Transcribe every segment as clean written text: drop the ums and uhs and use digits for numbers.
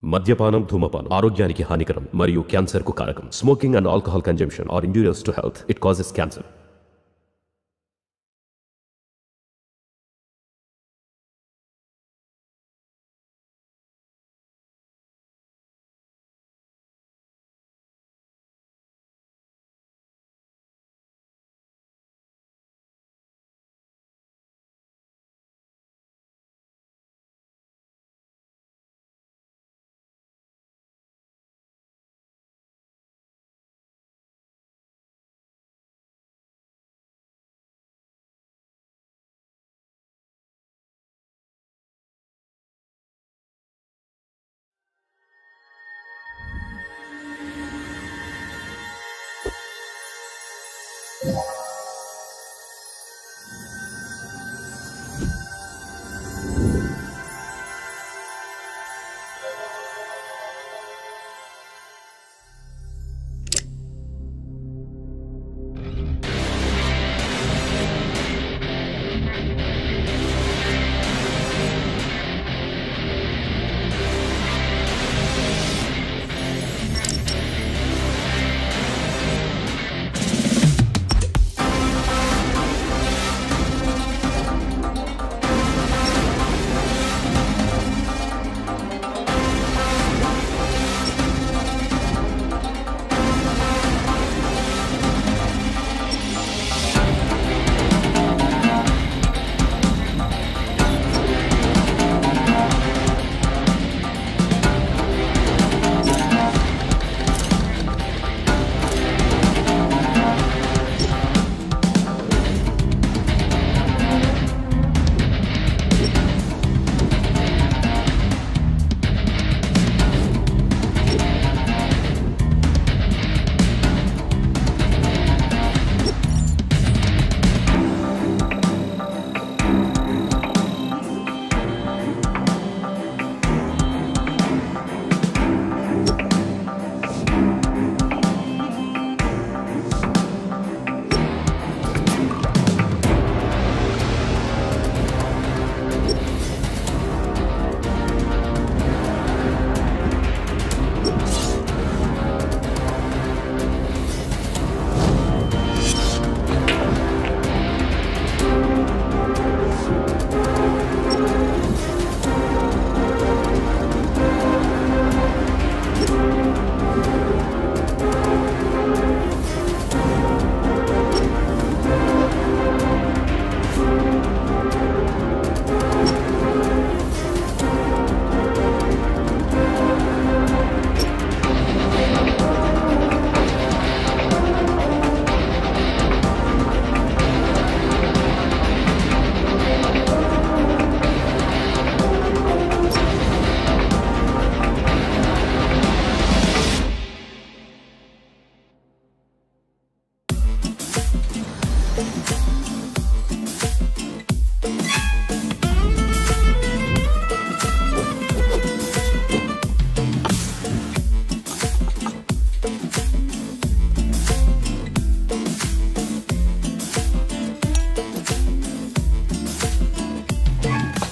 మద్యపానం ధూమపానం ఆరోగ్యానికి హానికరం మరియు క్యాన్సర్కు కారకం. Smoking and alcohol consumption are injurious to health. It causes cancer.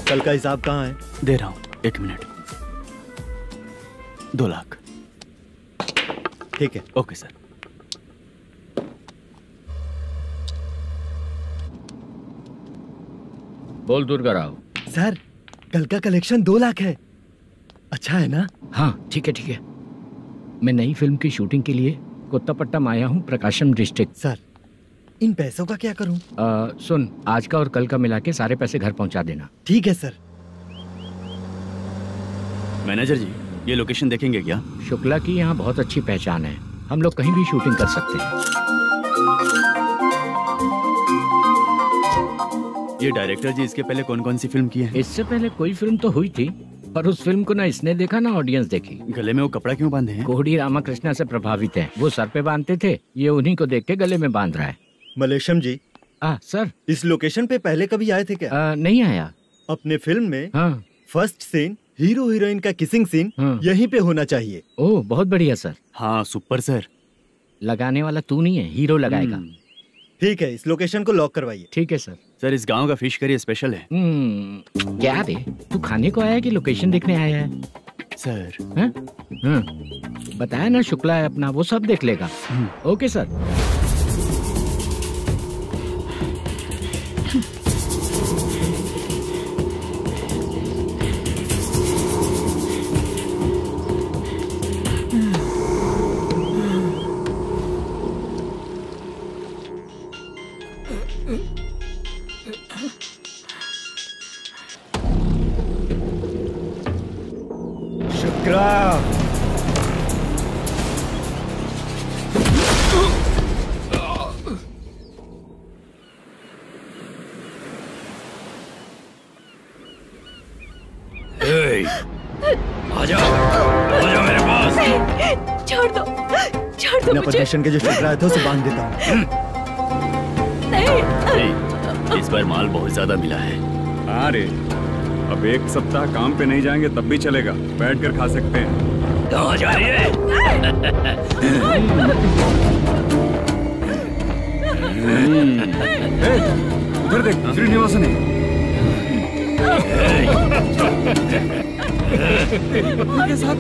कल का हिसाब कहाँ है? दे रहा हूँ, 1 मिनट। 2 लाख। ठीक है। Okay sir. बोल दुर्गा राव। सर कल का कलेक्शन 2 लाख है। अच्छा है ना? हाँ ठीक है ठीक है। मैं नई फिल्म की शूटिंग के लिए कोत्तापट्टम आया हूँ, प्रकाशम डिस्ट्रिक्ट। सर इन पैसों का क्या करूँ? सुन, आज का और कल का मिला के सारे पैसे घर पहुँचा देना। ठीक है सर। मैनेजर जी, ये लोकेशन देखेंगे क्या? शुक्ला की यहाँ बहुत अच्छी पहचान है, हम लोग कहीं भी शूटिंग कर सकते हैं। ये डायरेक्टर जी इसके पहले कौन कौन सी फिल्म की है? इससे पहले कोई फिल्म तो हुई थी, पर उस फिल्म को ना इसने देखा ना ऑडियंस देखी। गले में वो कपड़ा क्यों बांधे हैं? कोहड़ी रामाकृष्णा से प्रभावित है, वो सर पे बांधते थे, ये उन्हीं को देख के गले में बांध रहा है। मलेशम जी। सर इस लोकेशन पे पहले कभी आए थे क्या? नहीं आया। अपने फिल्म में हाँ। फर्स्ट सीन हीरो हीरोइन का किसिंग सीन यहीं पे होना चाहिए। ओह बहुत बढ़िया सर। हाँ सुपर सर। लगाने वाला तू नहीं है, हीरो लगाएगा। ठीक है, इस लोकेशन को लॉक करवाइए। ठीक है सर। सर इस गांव का फिश करी स्पेशल है। क्या रे, तू खाने को आया है कि लोकेशन देखने आया है? सर। हैं? हाँ, बताया ना शुक्ला है अपना, वो सब देख लेगा। Okay sir. शुक्रा, आजा मेरे पास। छोड़ दो बिना मुझे। परमिशन के जो शुक्रा है तो उसे बांध देता हूँ। नहीं, इस बार माल बहुत ज्यादा मिला है। अरे अब एक सप्ताह काम पे नहीं जाएंगे तब भी चलेगा, बैठ कर खा सकते हैं। कहाँ जा रही है? उधर देख, श्रीनिवासन है। उनके साथ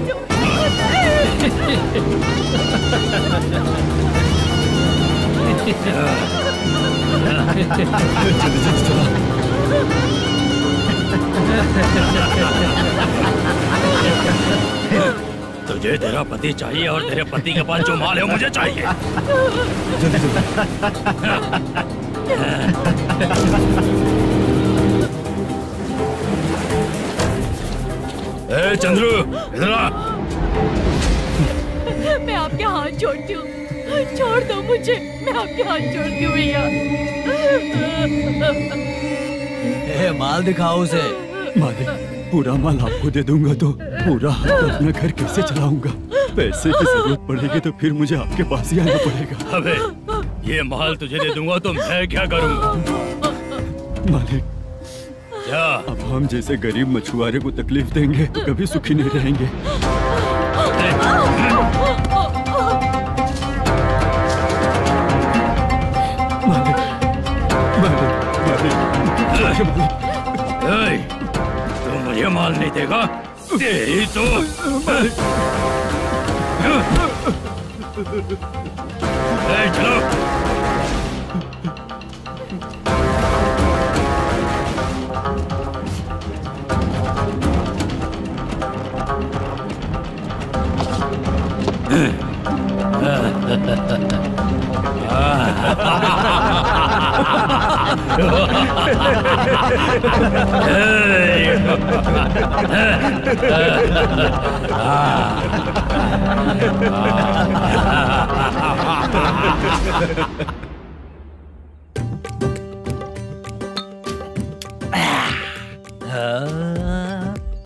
तुझे तेरा पति चाहिए और तेरे पति के पास जो माल है वो मुझे चाहिए। ए चंद्रू, इधर आ। मैं आपके हाथ जोड़ती हूँ, छोड़ दो मुझे, मैं आपके हाथ जोड़ती हूँ भैया। माल दिखाओ उसे। मालिक, पूरा माल आपको दे दूंगा तो पूरा अपना घर कैसे चलाऊंगा? पैसे की जरूरत पड़ेगी तो फिर मुझे आपके पास ही आना पड़ेगा। अबे ये माल तुझे दे दूंगा तो मैं क्या करूंगा? मालिक, क्या? अब हम जैसे गरीब मछुआरे को तकलीफ देंगे तो कभी सुखी नहीं रहेंगे। तू मुझे माल नहीं देगा? तेरी तो चलो।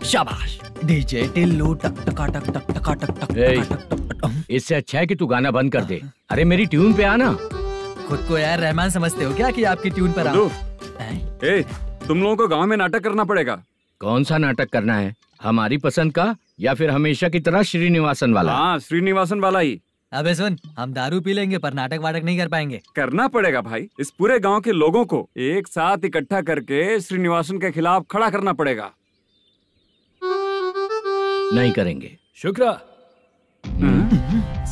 शाबाश डीजे टिल्लू टक टका टक टक टका टक टक टक टक। इससे अच्छा है कि तू गाना बंद कर दे। अरे मेरी ट्यून पे आना। खुद को यार रहमान समझते हो क्या कि आपकी ट्यून पर आओ? ए, तुम लोगों को गांव में नाटक करना पड़ेगा। कौन सा नाटक करना है? हमारी पसंद का या फिर हमेशा की तरह श्रीनिवासन वाला? हाँ, श्रीनिवासन वाला ही। अबे सुन, हम दारू पी लेंगे पर नाटक वाटक नहीं कर पाएंगे। करना पड़ेगा भाई। इस पूरे गांव के लोगों को एक साथ इकट्ठा करके श्रीनिवासन के खिलाफ खड़ा करना पड़ेगा। नहीं करेंगे। शुक्रा,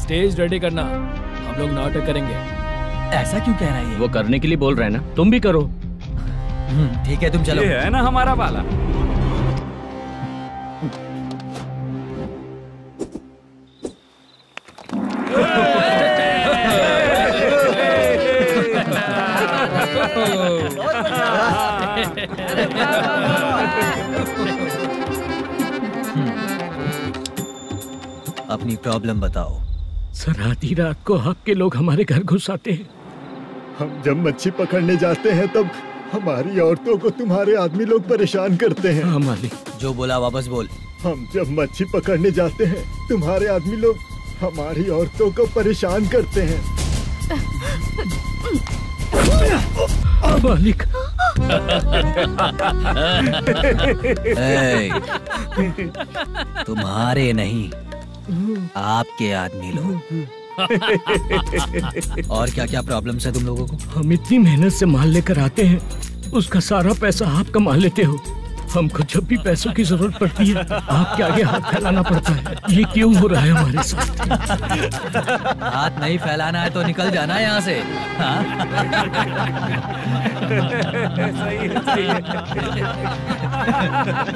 स्टेज रेडी करना, हम लोग नाटक करेंगे। ऐसा क्यों कह रहा है ये? वो करने के लिए बोल रहे हैं ना, तुम भी करो। ठीक है, तुम चलो। ये है ना हमारा वाला। अपनी प्रॉब्लम बताओ। सर, आधी रात को आपके लोग हमारे घर घुस आते हैं। हम जब मच्छी पकड़ने जाते हैं तब हमारी औरतों को तुम्हारे आदमी लोग परेशान करते हैं। हाँ मालिक। जो बोला वापस बोल। हम जब मच्छी पकड़ने जाते हैं तुम्हारे आदमी लोग हमारी औरतों को परेशान करते हैं। मालिक। तुम्हारे नहीं, आपके आदमी लोग। और क्या क्या प्रॉब्लम्स है तुम लोगों को? हम इतनी मेहनत से माल लेकर आते हैं, उसका सारा पैसा आप कमा लेते हो। हमको जब भी पैसों की जरूरत पड़ती है आपके आगे हाथ फैलाना पड़ता है। ये क्यों हो रहा है हमारे साथ? हाथ नहीं फैलाना है तो निकल जाना यहाँ से। हाँ? सही है।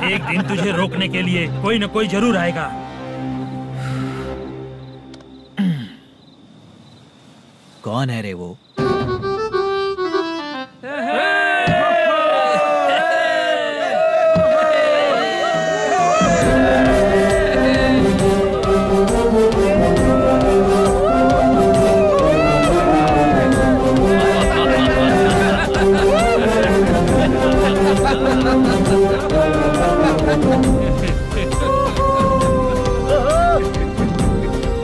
एक दिन तुझे रोकने के लिए कोई न कोई जरूर आएगा। कौन है रे वो?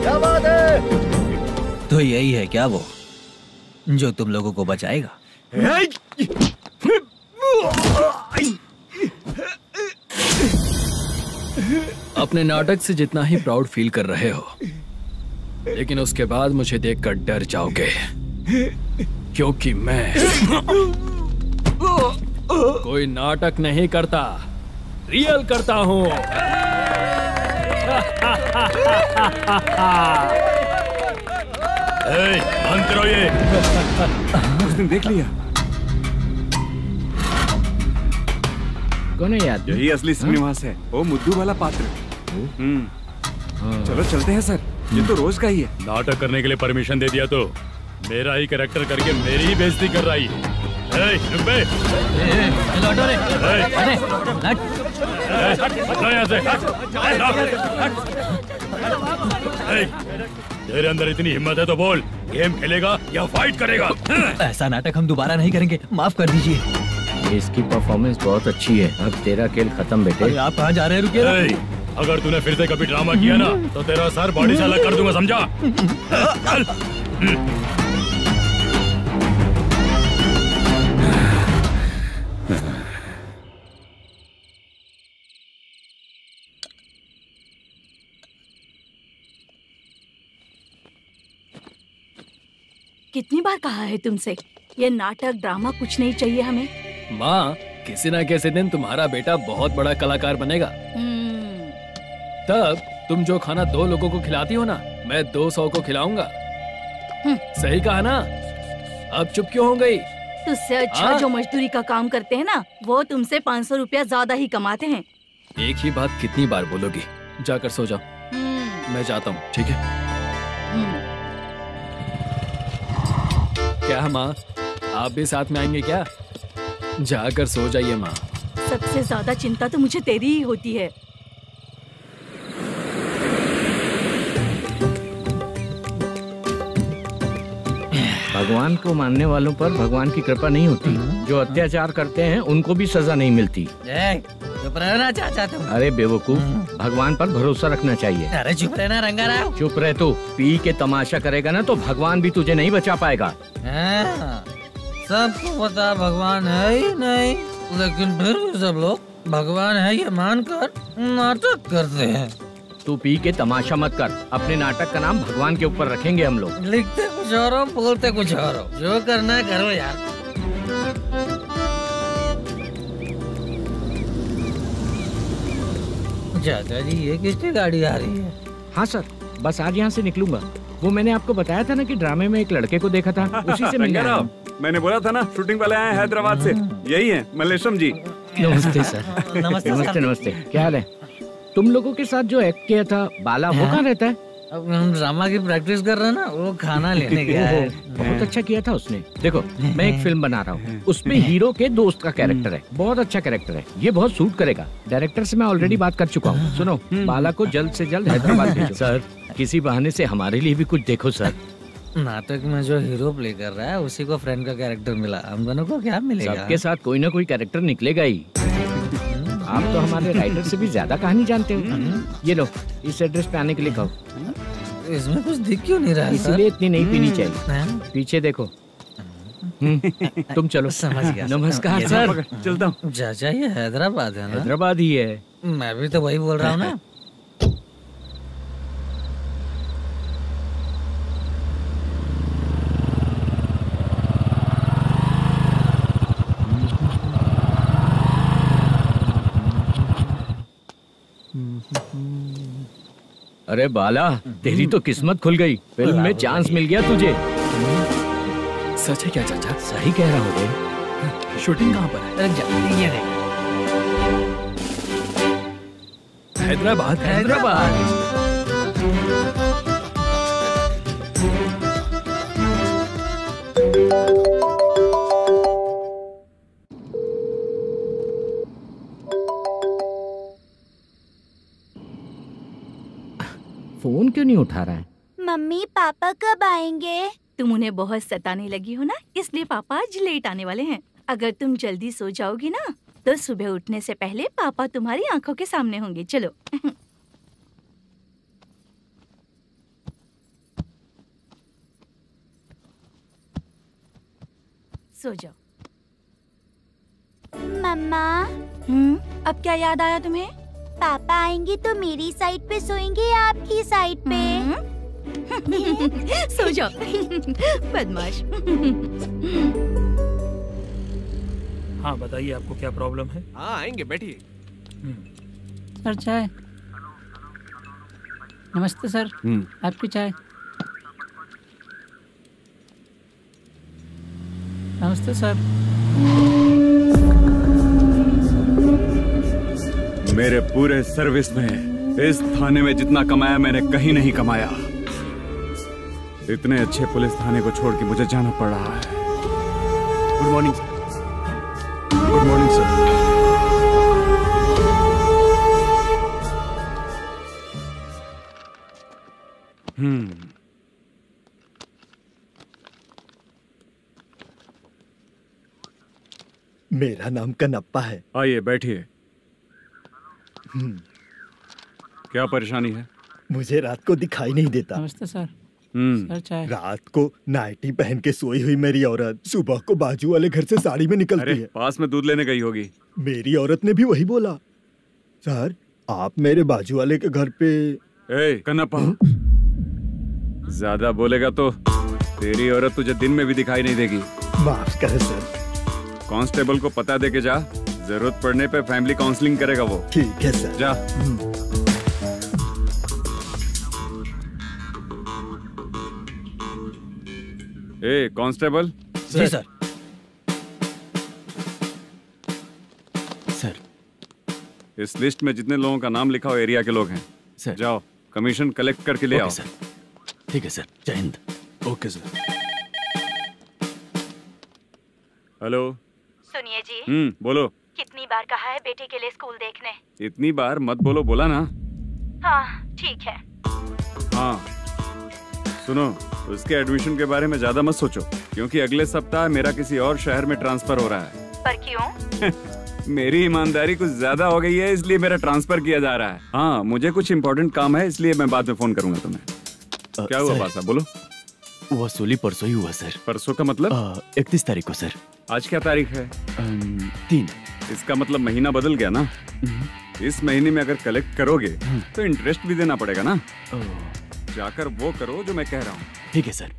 क्या बात है? तो यही है क्या वो जो तुम लोगों को बचाएगा? अपने नाटक से जितना ही प्राउड फील कर रहे हो, लेकिन उसके बाद मुझे देखकर डर जाओगे, क्योंकि मैं कोई नाटक नहीं करता, रियल करता हूँ। बंद करो ये। उसने देख लिया। कौन है याद? यही असली श्रीनिवास है, वो मुद्दू वाला पात्र। चलो चलते हैं सर, ये तो रोज का ही है। नाटक करने के लिए परमिशन दे दिया तो मेरा ही कैरेक्टर करके मेरी ही बेइज्जती कर रही है। लौटो रे। तेरे अंदर इतनी हिम्मत है तो बोल, गेम खेलेगा या फाइट करेगा? ऐसा नाटक हम दोबारा नहीं करेंगे, माफ कर दीजिए। इसकी परफॉर्मेंस बहुत अच्छी है। अब तेरा खेल खत्म बेटे। आप कहाँ जा रहे हैं? रुकिए ना। अगर तूने फिर से कभी ड्रामा किया ना तो तेरा सर बॉडी से अलग कर दूंगा, समझा? चल। कितनी बार कहा है तुमसे, ये नाटक ड्रामा कुछ नहीं चाहिए हमें। माँ, किसी ना किसी दिन तुम्हारा बेटा बहुत बड़ा कलाकार बनेगा। तब तुम जो खाना 2 लोगों को खिलाती हो ना, मैं 200 को खिलाऊंगा। सही कहा ना? अब चुप क्यों हो गई? तुझसे अच्छा जो मजदूरी का काम करते हैं ना, वो तुमसे 500 रुपया ज्यादा ही कमाते हैं। एक ही बात कितनी बार बोलोगी? जाकर सो जाओ। मैं जाता हूँ, ठीक है? क्या माँ, आप भी साथ में आएंगे क्या? जाकर सो जाइए माँ। सबसे ज्यादा चिंता तो मुझे तेरी ही होती है। भगवान को मानने वालों पर भगवान की कृपा नहीं होती। जो अत्याचार करते हैं उनको भी सजा नहीं मिलती। चुप रहना चाचा तुम। अरे बेवकूफ, भगवान पर भरोसा रखना चाहिए। अरे चुप रहना रंगाराव। चुप रह तू। पी के तमाशा करेगा ना तो भगवान भी तुझे नहीं बचा पाएगा। सबको पता भगवान है ही नहीं, लेकिन फिर भी सब लोग भगवान है ये मानकर नाटक करते हैं। तू पी के तमाशा मत कर। अपने नाटक का नाम भगवान के ऊपर रखेंगे हम लोग। लिखते कुछ और हो, बोलते कुछ और हो। जो करना है करो यार। चाचा जी, ये किसकी गाड़ी आ रही है? हाँ सर, बस आज यहाँ से निकलूंगा। वो मैंने आपको बताया था ना कि ड्रामे में एक लड़के को देखा था, उसी से मिलने आया हूं। मैंने बोला था ना, शूटिंग वाले आए हैं हैदराबाद से। यही है मल्लेशम जी। नमस्ते सर। नमस्ते नमस्ते। क्या हाल है? तुम लोगों के साथ जो एक्ट किया था बाला, वो कहाँ रहता है? अब हम ड्रामा की प्रैक्टिस कर रहे हैं ना, वो खाना लेने गया है। बहुत अच्छा किया था उसने। देखो, मैं एक फिल्म बना रहा हूँ, उसमें हीरो के दोस्त का कैरेक्टर है। बहुत अच्छा कैरेक्टर है, ये बहुत सूट करेगा। डायरेक्टर से मैं ऑलरेडी बात कर चुका हूँ। सुनो, बाला को जल्द से जल्द हैदराबाद भेजो। सर, किसी बहाने से हमारे लिए भी कुछ देखो सर। नाटक में जो हीरो प्ले कर रहा है उसी को फ्रेंड का कैरेक्टर मिला, हम दोनों को क्या मिलेगा? सबके साथ कोई ना कोई कैरेक्टर निकलेगा ही। आप तो हमारे राइटर से भी ज्यादा कहानी जानते हो। ये लो, इस एड्रेस पे आने के लिए कहो। इसमें कुछ दिख क्यों नहीं रहा? इसलिए इतनी नहीं पीनी चाहिए। पीछे देखो। तुम चलो। समझ गया। नमस्कार सर। चलता हूँ। चाचा, ये हैदराबाद है ना? हैदराबाद ही है। मैं भी तो वही बोल रहा हूँ ना। अरे बाला, तेरी तो किस्मत खुल गई, फिल्म में चांस मिल गया तुझे। सच है क्या चाचा? सही कह रहा हूँ बे। शूटिंग कहाँ पर है? ये नहीं। हैदराबाद। हैदराबाद। फोन क्यों नहीं उठा रहा है? मम्मी पापा कब आएंगे? तुम उन्हें बहुत सताने लगी हो ना, इसलिए पापा आज लेट आने वाले हैं। अगर तुम जल्दी सो जाओगी ना तो सुबह उठने से पहले पापा तुम्हारी आंखों के सामने होंगे। चलो। सो जाओ। मम्मा, अब क्या याद आया तुम्हें? पापा आएंगे तो मेरी साइड पे सोएंगे या आपकी साइड पे? सो जाओ। बदमाश। हाँ बताइए, आपको क्या प्रॉब्लम है? हाँ आएंगे, बैठिए। सर चाय। नमस्ते सर, आपकी चाय। नमस्ते सर। मेरे पूरे सर्विस में इस थाने में जितना कमाया मैंने कहीं नहीं कमाया। इतने अच्छे पुलिस थाने को छोड़ के मुझे जाना पड़ रहा है। Good morning sir. Good morning sir. मेरा नाम कनप्पा है। आइए बैठिए। क्या परेशानी है? मुझे रात को दिखाई नहीं देता। नमस्ते सर। सर चाय। रात को नाइटी पहन के सोई हुई मेरी औरत सुबह को बाजू वाले घर से साड़ी में निकलती है। पास में दूध लेने गई होगी। मेरी औरत ने भी वही बोला। सर, आप मेरे बाजू वाले के घर पे। ए कन्नप्पा, ज्यादा बोलेगा तो तेरी औरत तुझे दिन में भी दिखाई नहीं देगी। माफ करें सर। कांस्टेबल को पता दे के जा, जरूरत पड़ने पे फैमिली काउंसलिंग करेगा वो। ठीक है सर। जा। ए कांस्टेबल। जी सर। सर, इस लिस्ट में जितने लोगों का नाम लिखा हो एरिया के लोग हैं सर। जाओ कमीशन कलेक्ट करके ले आओ। सर। ठीक है सर। जय हिंद। Okay sir. हेलो। सुनिए जी। बोलो। कितनी बार कहा है बेटे के लिए स्कूल देखने? इतनी बार मत बोलो, बोला ना। हाँ ठीक है। हाँ सुनो, उसके एडमिशन के बारे में ज्यादा मत सोचो, क्योंकि अगले सप्ताह मेरा किसी और शहर में ट्रांसफर हो रहा है। पर क्यों? मेरी ईमानदारी कुछ ज्यादा हो गई है, इसलिए मेरा ट्रांसफर किया जा रहा है। हाँ मुझे कुछ इम्पोर्टेंट काम है, इसलिए मैं बाद में फोन करूंगा तुम्हें। क्या हुआ बासा, बोलो। वसूली परसों ही हुआ सर। परसों का मतलब? 31 तारीख को सर। आज क्या तारीख है? 3। इसका मतलब महीना बदल गया ना। इस महीने में अगर कलेक्ट करोगे तो इंटरेस्ट भी देना पड़ेगा ना। जाकर वो करो जो मैं कह रहा हूँ। ठीक है सर।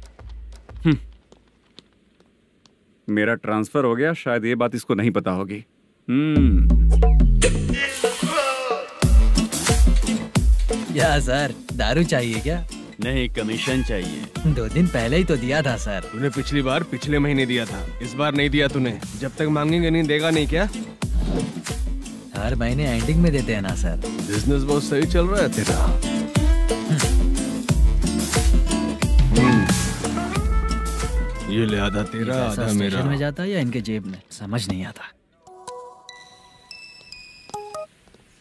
मेरा ट्रांसफर हो गया, शायद ये बात इसको नहीं पता होगी। क्या सर, दारू चाहिए क्या? नहीं, कमीशन चाहिए। 2 दिन पहले ही तो दिया था सर। तूने पिछली बार पिछले महीने दिया था, इस बार नहीं दिया तूने। जब तक मांगेंगे नहीं देगा नहीं क्या? हर महीने एंडिंग में देते हैं ना सर। बिजनेस बहुत सही चल रहा है तेरा। ये ले आधा तेरा, आधा मेरा। में जाता है या इनके जेब में, समझ नहीं आता।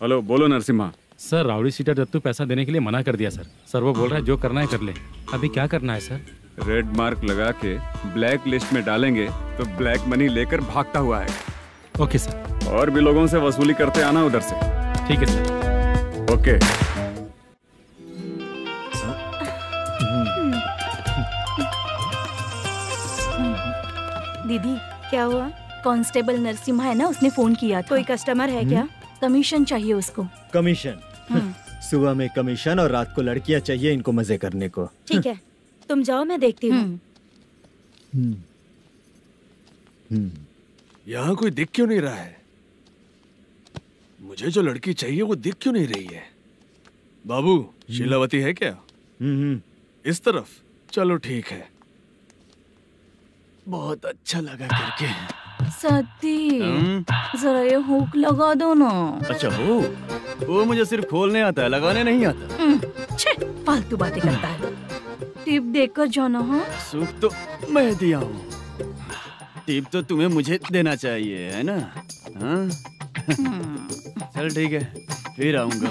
हेलो, बोलो Narasimha. Sir, rowdy seater Dattu पैसा देने के लिए मना कर दिया सर। सर वो बोल रहा है जो करना है कर ले। अभी क्या करना है सर? रेड मार्क लगा के ब्लैक लिस्ट में डालेंगे तो ब्लैक मनी लेकर भागता हुआ आएगा। Okay sir. और भी लोगों से वसूली करते आना उधर से। ठीक है सर। ओके। दीदी क्या हुआ? कांस्टेबल नरसिम्हा है ना, उसने फोन किया था। कोई कस्टमर है क्या? कमीशन चाहिए उसको। कमीशन? सुबह में कमीशन और रात को लड़कियां चाहिए इनको मजे करने को। ठीक है, तुम जाओ, मैं देखती हूँ। यहाँ कोई दिख क्यों नहीं रहा है? मुझे जो लड़की चाहिए वो दिख क्यों नहीं रही है? बाबू शीलावती है क्या? इस तरफ चलो ठीक है। बहुत अच्छा लगा करके। सती जरा ये हुक लगा दो ना। अच्छा वो मुझे सिर्फ खोलने आता है, लगाने नहीं आता। छे, फालतू बातें करता है। टिप देकर जाना। हाँ सुख तो मैं दिया हूँ, टिप तो तुम्हें मुझे देना चाहिए है ना? हाँ चल ठीक है, फिर आऊंगा।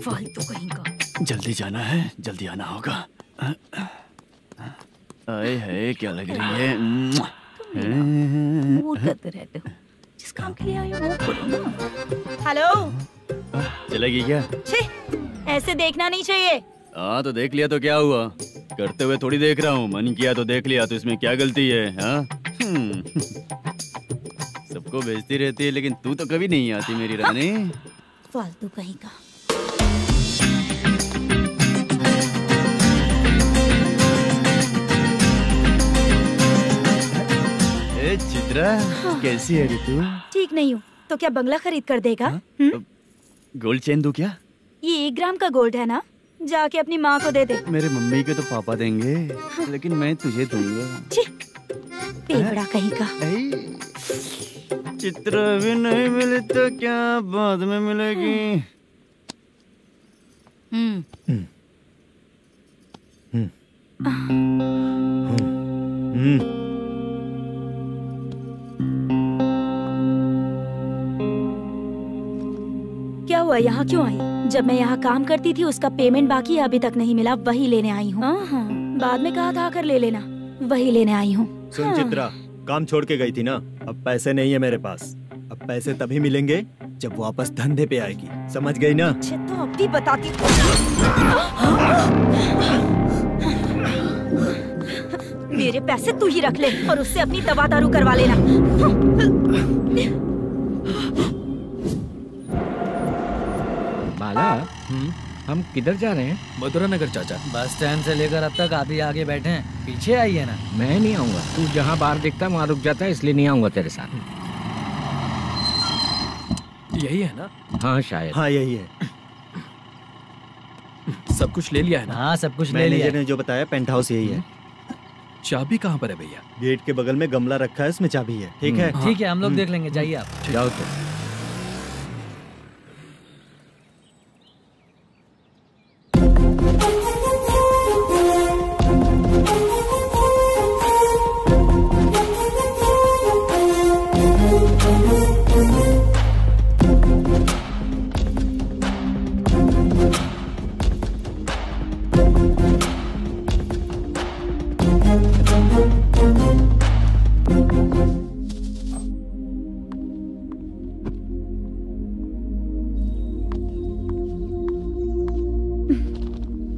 फालतू कहीं का। जल्दी जाना है, जल्दी आना होगा। आए है क्या लग रही है। वो करते रहते हो, जिस काम के लिए आए हो वो करो ना। हेलो, चलेगी क्या? छे, ऐसे देखना नहीं चाहिए। हाँ तो देख लिया तो क्या हुआ, करते हुए थोड़ी देख रहा हूँ। मन किया तो देख लिया, तो इसमें क्या गलती है? हाँ सबको भेजती रहती है, लेकिन तू तो कभी नहीं आती मेरी रानी। फालतू कहीं का। चित्रा कैसी है रे तू? ठीक नहीं हूँ तो क्या बंगला खरीद कर देगा? गोल्ड चेन दूं क्या? ये 1 ग्राम का गोल्ड है ना, जाके अपनी माँ को दे दे। मेरे मम्मी के तो पापा देंगे, लेकिन मैं तुझे दूंगा। पेवड़ा कहीं का। चित्रा भी नहीं मिली तो क्या बाद में मिलेगी? क्या हुआ, यहाँ क्यों आई? जब मैं यहाँ काम करती थी उसका पेमेंट बाकी अभी तक नहीं मिला, वही लेने आई हूँ। बाद में कहा था आकर ले लेना, वही लेने आई हूँ। सुन चित्रा, काम छोड़ के गई थी ना, अब पैसे नहीं है मेरे पास। अब पैसे तभी मिलेंगे जब वापस धंधे पे आएगी, समझ गई ना? अच्छा तो अब भी बताती। मेरे पैसे तू ही रख ले और उससे अपनी दवा दारू करवा लेना। बाला, हम किधर जा रहे हैं? मथुरा नगर चाचा। बस स्टैंड से लेकर अब तक आप ही आगे बैठे हैं, पीछे आइए ना। मैं नहीं आऊंगा, तू जहाँ बाहर दिखता है वहाँ रुक जाता है, इसलिए नहीं आऊंगा तेरे साथ। यही है ना? हाँ शायद। हाँ यही है। सब कुछ ले लिया है ना? हाँ सब कुछ ले लिया। मैनेजर ने जो बताया पेंट हाउस यही है। चाबी कहाँ पर है भैया? गेट के बगल में गमला रखा है, उसमें चाबी है। ठीक है? ठीक है, हम लोग देख लेंगे, जाइए आप। जाओ तो।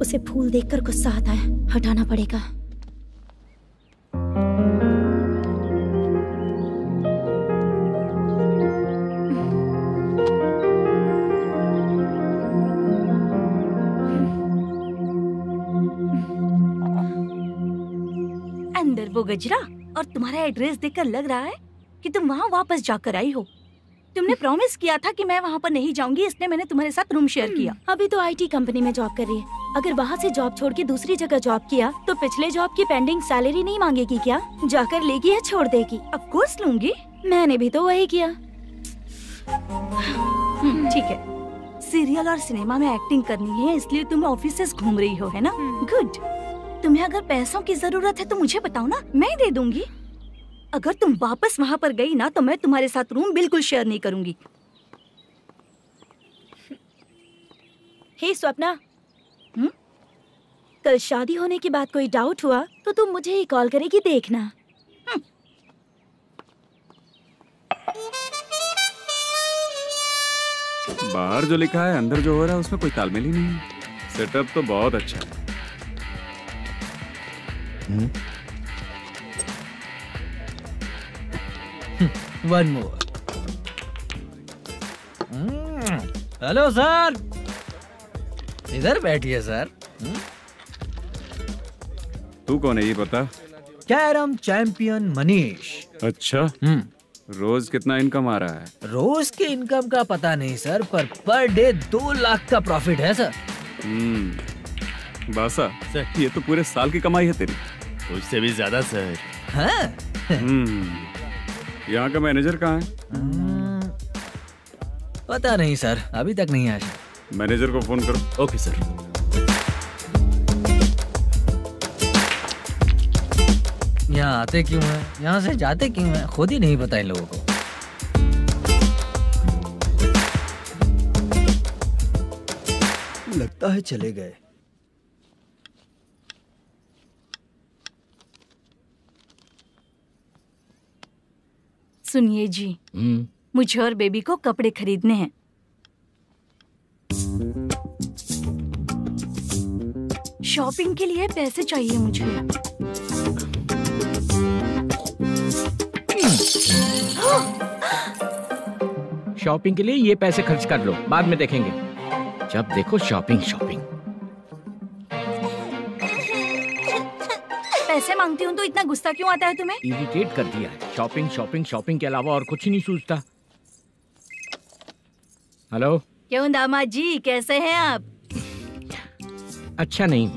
उसे फूल देखकर गुस्सा आता है, हटाना पड़ेगा। अंदर वो गजरा और तुम्हारा एड्रेस देखकर लग रहा है कि तुम वहाँ वापस जाकर आई हो। तुमने प्रॉमिस किया था कि मैं वहाँ पर नहीं जाऊंगी, इसलिए मैंने तुम्हारे साथ रूम शेयर किया। अभी तो आईटी कंपनी में जॉब कर रही है। अगर वहाँ से जॉब छोड़ के दूसरी जगह जॉब किया तो पिछले जॉब की पेंडिंग सैलरी नहीं मांगेगी क्या? जाकर लेगी या छोड़ देगी? ऑफ कोर्स लूंगी, मैंने भी तो वही किया। ठीक है, सीरियल और सिनेमा में एक्टिंग करनी है, इसलिए तुम ऑफिसेस घूम रही हो, है ना? गुड। तुम्हें अगर पैसों की जरूरत है तो मुझे बताओ ना, मैं दे दूंगी। अगर तुम वापस वहाँ पर गई ना तो मैं तुम्हारे साथ रूम बिल्कुल शेयर नहीं करूंगी। हे स्वप्ना, कल शादी होने की बात कोई डाउट हुआ तो तुम मुझे ही कॉल करेगी, देखना। बाहर जो लिखा है अंदर जो हो रहा है उसमें कोई तालमेल ही नहीं है। सेटअप तो बहुत अच्छा है। One more. हेलो सर, इधर बैठिए सर। तू कौन है ये पता? Carrom champion Manish. अच्छा, रोज कितना इनकम आ रहा है? रोज के इनकम का पता नहीं सर, पर डे 2 लाख का प्रॉफिट है सर। बासा सर, ये तो पूरे साल की कमाई है तेरी। उससे भी ज्यादा सर। हाँ? यहाँ का मैनेजर कहाँ है? पता नहीं सर, अभी तक नहीं आया। मैनेजर को फोन करो। Okay sir. यहाँ आते क्यों हैं, यहाँ से जाते क्यों हैं, खुद ही नहीं पता इन लोगों को। लगता है चले गए। सुनिए जी, मुझे और बेबी को कपड़े खरीदने हैं। शॉपिंग के लिए पैसे चाहिए मुझे। शॉपिंग के लिए ये पैसे खर्च कर लो, बाद में देखेंगे। जब देखो शॉपिंग शॉपिंग। पैसे मांगती हूँ तो इतना गुस्सा क्यों आता है तुम्हें? इरिटेट कर दिया है। शॉपिंग शॉपिंग शॉपिंग के अलावा और कुछ नहीं सूझता। हेलो। क्यों दामाद जी, कैसे हैं आप? अच्छा नहीं।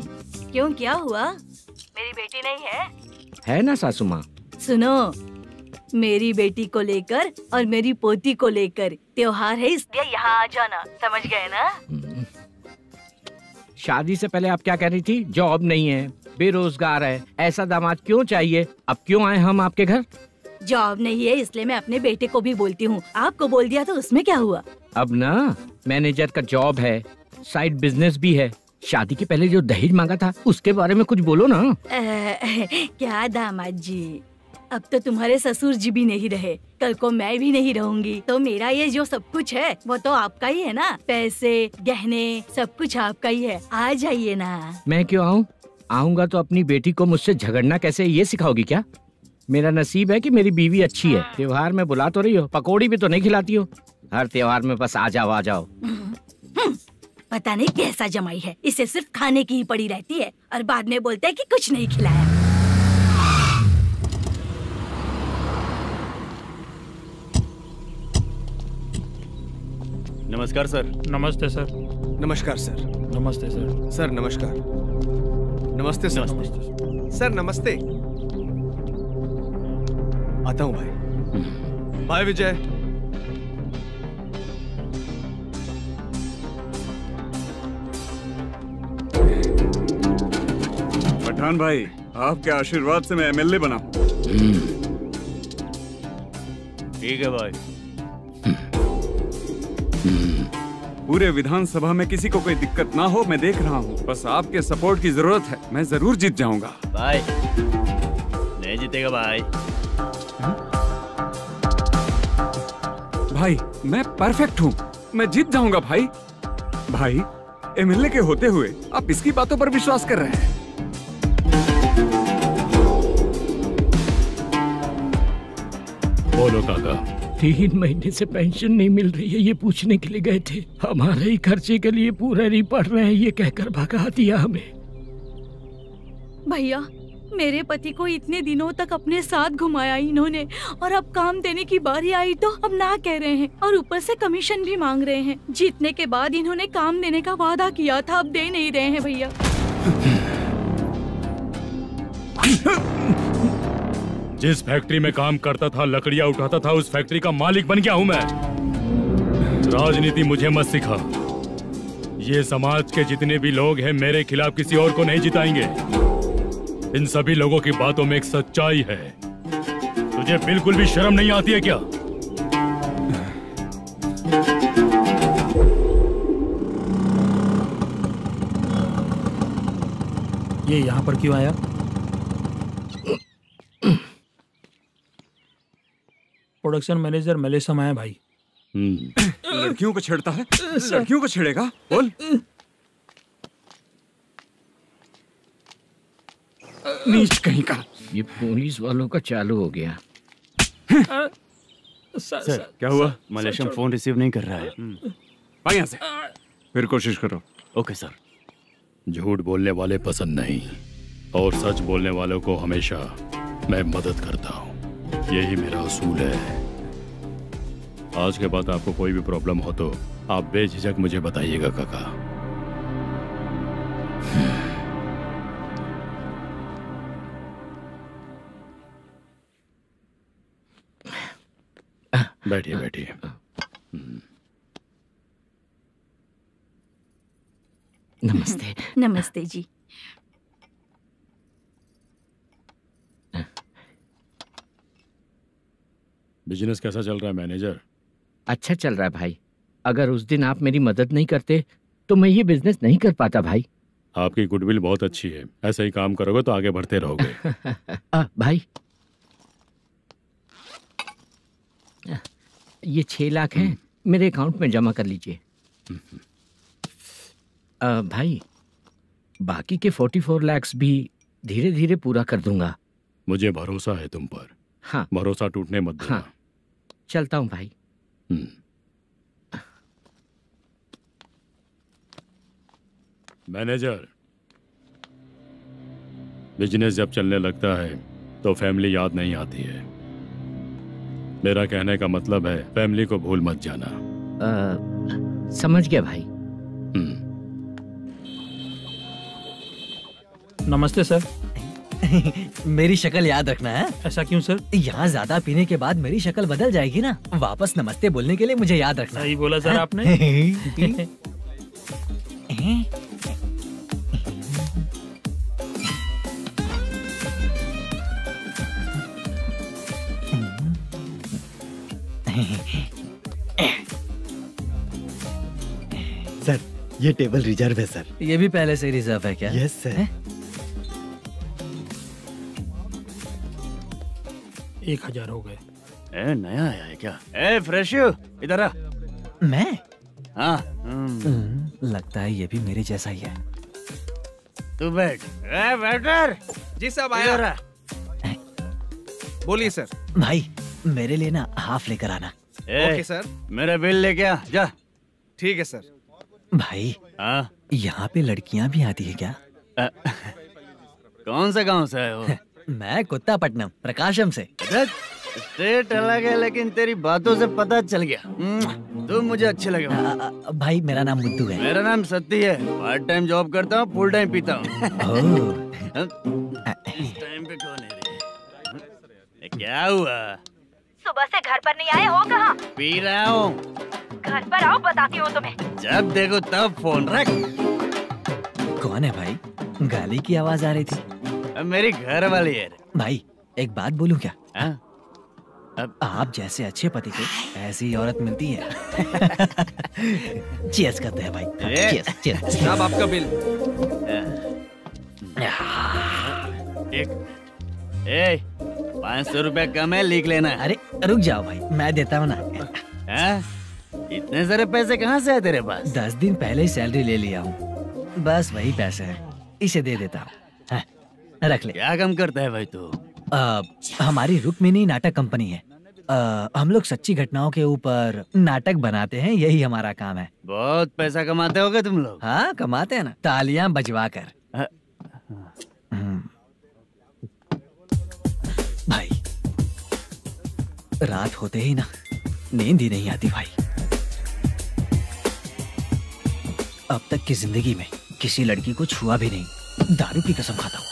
क्यों, क्या हुआ? मेरी बेटी नहीं है? है ना सासू माँ। सुनो, मेरी बेटी को लेकर और मेरी पोती को लेकर त्योहार है, इसलिए यहाँ आ जाना, समझ गए ना? शादी से पहले आप क्या कह रही थी? जॉब नहीं है, बेरोजगार है, ऐसा दामाद क्यों चाहिए? अब क्यों आए हम आपके घर? जॉब नहीं है इसलिए मैं अपने बेटे को भी बोलती हूँ, आपको बोल दिया तो उसमें क्या हुआ? अब ना मैनेजर का जॉब है, साइड बिजनेस भी है। शादी के पहले जो दहेज मांगा था उसके बारे में कुछ बोलो ना। क्या दामाद जी, अब तो तुम्हारे ससुर जी भी नहीं रहे, कल को मैं भी नहीं रहूंगी, तो मेरा ये जो सब कुछ है वो तो आपका ही है ना। पैसे, गहने, सब कुछ आपका ही है। आ जाइए ना। मैं क्यों आऊँ? आऊंगा तो अपनी बेटी को मुझसे झगड़ना कैसे ये सिखाओगी क्या? मेरा नसीब है कि मेरी बीवी अच्छी है। त्योहार में बुला तो रही हो, पकौड़ी भी तो नहीं खिलाती हो। हर त्योहार में बस आ जाओ आ जाओ। पता नहीं कैसा जमाई है, इसे सिर्फ खाने की ही पड़ी रहती है और बाद में बोलते है कि कुछ नहीं खिलाया। नमस्कार सर। नमस्ते सर। नमस्कार सर। नमस्ते सर। सर नमस्कार। नमस्ते सर। सर नमस्ते। आता हूँ भाई। बाय विजय। पठान भाई, आपके आशीर्वाद से मैं एमएलए बना हूँ। ठीक है भाई। पूरे विधानसभा में किसी को कोई दिक्कत ना हो, मैं देख रहा हूँ। बस आपके सपोर्ट की जरूरत है, मैं जरूर जीत जाऊंगा। भाई नहीं जीतेगा भाई। भाई मैं परफेक्ट हूँ, मैं जीत जाऊंगा भाई। भाई एमएलए के होते हुए आप इसकी बातों पर विश्वास कर रहे हैं? बोलो काका। 3 महीने से पेंशन नहीं मिल रही है, ये पूछने के लिए गए थे। हमारे ही खर्चे के लिए पूरा नहीं पड़ रहे हैं, ये कहकर भगा दिया हमें। भैया, मेरे पति को इतने दिनों तक अपने साथ घुमाया इन्होंने, और अब काम देने की बारी आई तो अब ना कह रहे हैं, और ऊपर से कमीशन भी मांग रहे हैं। जीतने के बाद इन्होंने काम देने का वादा किया था, अब दे नहीं रहे हैं भैया। जिस फैक्ट्री में काम करता था, लकड़ियां उठाता था, उस फैक्ट्री का मालिक बन गया हूं मैं। राजनीति मुझे मत सिखा। ये समाज के जितने भी लोग हैं मेरे खिलाफ किसी और को नहीं जिताएंगे। इन सभी लोगों की बातों में एक सच्चाई है। तुझे बिल्कुल भी शर्म नहीं आती है क्या? ये यहाँ पर क्यों आया? प्रोडक्शन मैनेजर मलेशम आया भाई। लड़कियों को छेड़ता है? लड़कियों को छेड़ेगा? बोल। नीच कहीं का। ये पुलिस वालों का चालू हो गया। सर क्या हुआ? मलेशियन फोन रिसीव नहीं कर रहा है। आ यहाँ से। फिर कोशिश करो। Okay sir. झूठ बोलने वाले पसंद नहीं, और सच बोलने वालों को हमेशा मैं मदद करता हूँ। यही मेरा असूल है। आज के बाद आपको कोई भी प्रॉब्लम हो तो आप बेझिझक मुझे बताइएगा काका। बैठिए बैठिए। नमस्ते। नमस्ते जी। बिजनेस कैसा चल रहा है मैनेजर? अच्छा चल रहा है भाई। अगर उस दिन आप मेरी मदद नहीं करते तो मैं ये बिजनेस नहीं कर पाता भाई। आपकी गुडविल बहुत अच्छी है, ऐसा ही काम करोगे तो आगे बढ़ते रहोगे। भाई ये 6 लाख हैं, मेरे अकाउंट में जमा कर लीजिए। भाई बाकी के 44 लाख भी धीरे धीरे पूरा कर दूंगा। मुझे भरोसा है तुम पर। हाँ। भरोसा टूटने मत देना। हाँ। चलता हूँ भाई। मैनेजर, बिजनेस जब चलने लगता है तो फैमिली याद नहीं आती है। मेरा कहने का मतलब है फैमिली को भूल मत जाना। समझ गया भाई। नमस्ते सर। मेरी शक्ल याद रखना है। ऐसा क्यों सर? यहाँ ज्यादा पीने के बाद मेरी शक्ल बदल जाएगी ना, वापस नमस्ते बोलने के लिए मुझे याद रखना। सही बोला सर आपने। सर ये टेबल रिजर्व है सर। ये भी पहले से रिजर्व है क्या? Yes sir. 1000 हो गए। नया आया है क्या? फ्रेशो इधर आ। मैं? हाँ। लगता है ये भी मेरे जैसा ही है। तू बैठ। वेटर। जी साहब आया। बोलिए सर। भाई मेरे लिए ना हाफ लेकर आना। Okay sir. मेरा बिल लेके आ जा। ठीक है सर। भाई हाँ यहाँ पे लड़कियाँ भी आती है क्या? कौन सा गांव से है वो? मैं कुत्तापट्टनम प्रकाशम से। स्टेट अलग है लेकिन तेरी बातों से पता चल गया तुम मुझे अच्छे लगे। भाई मेरा नाम मुद्दू है। मेरा नाम सत्ती है। पार्ट टाइम जॉब करता हूँ, फुल टाइम पीता हूँ। इस टाइम पे कौन है रे? क्या हुआ? सुबह से घर पर नहीं आए हो कहाँ? पी रहा हूँ। घर पर आओ, बताती हूँ तुम्हें। जब देखो तब फोन रख। कौन है भाई? गाली की आवाज आ रही थी। मेरी घर वाली है। भाई एक बात बोलूं क्या? अब आप जैसे अच्छे पति को ऐसी औरत मिलती है। चीयर्स करते हैं भाई। Cheers cheers. साहब आपका बिल। एक 500 रुपया कम है, लिख लेना। अरे रुक जाओ भाई, मैं देता हूँ ना। इतने सारे पैसे कहाँ से है तेरे पास? 10 दिन पहले ही सैलरी ले लिया हूँ, बस वही पैसे हैं, इसे दे देता हूँ। रख ले। क्या काम करता है भाई तू? हमारी रुक्मिनी नाटक कंपनी है। हम लोग सच्ची घटनाओं के ऊपर नाटक बनाते हैं, यही हमारा काम है। बहुत पैसा कमाते होगे तुम लोग। हाँ कमाते हैं ना, तालियां बजवा कर। भाई रात होते ही ना नींद ही नहीं आती भाई। अब तक की जिंदगी में किसी लड़की को छुआ भी नहीं, दारू की कसम खाता हूँ।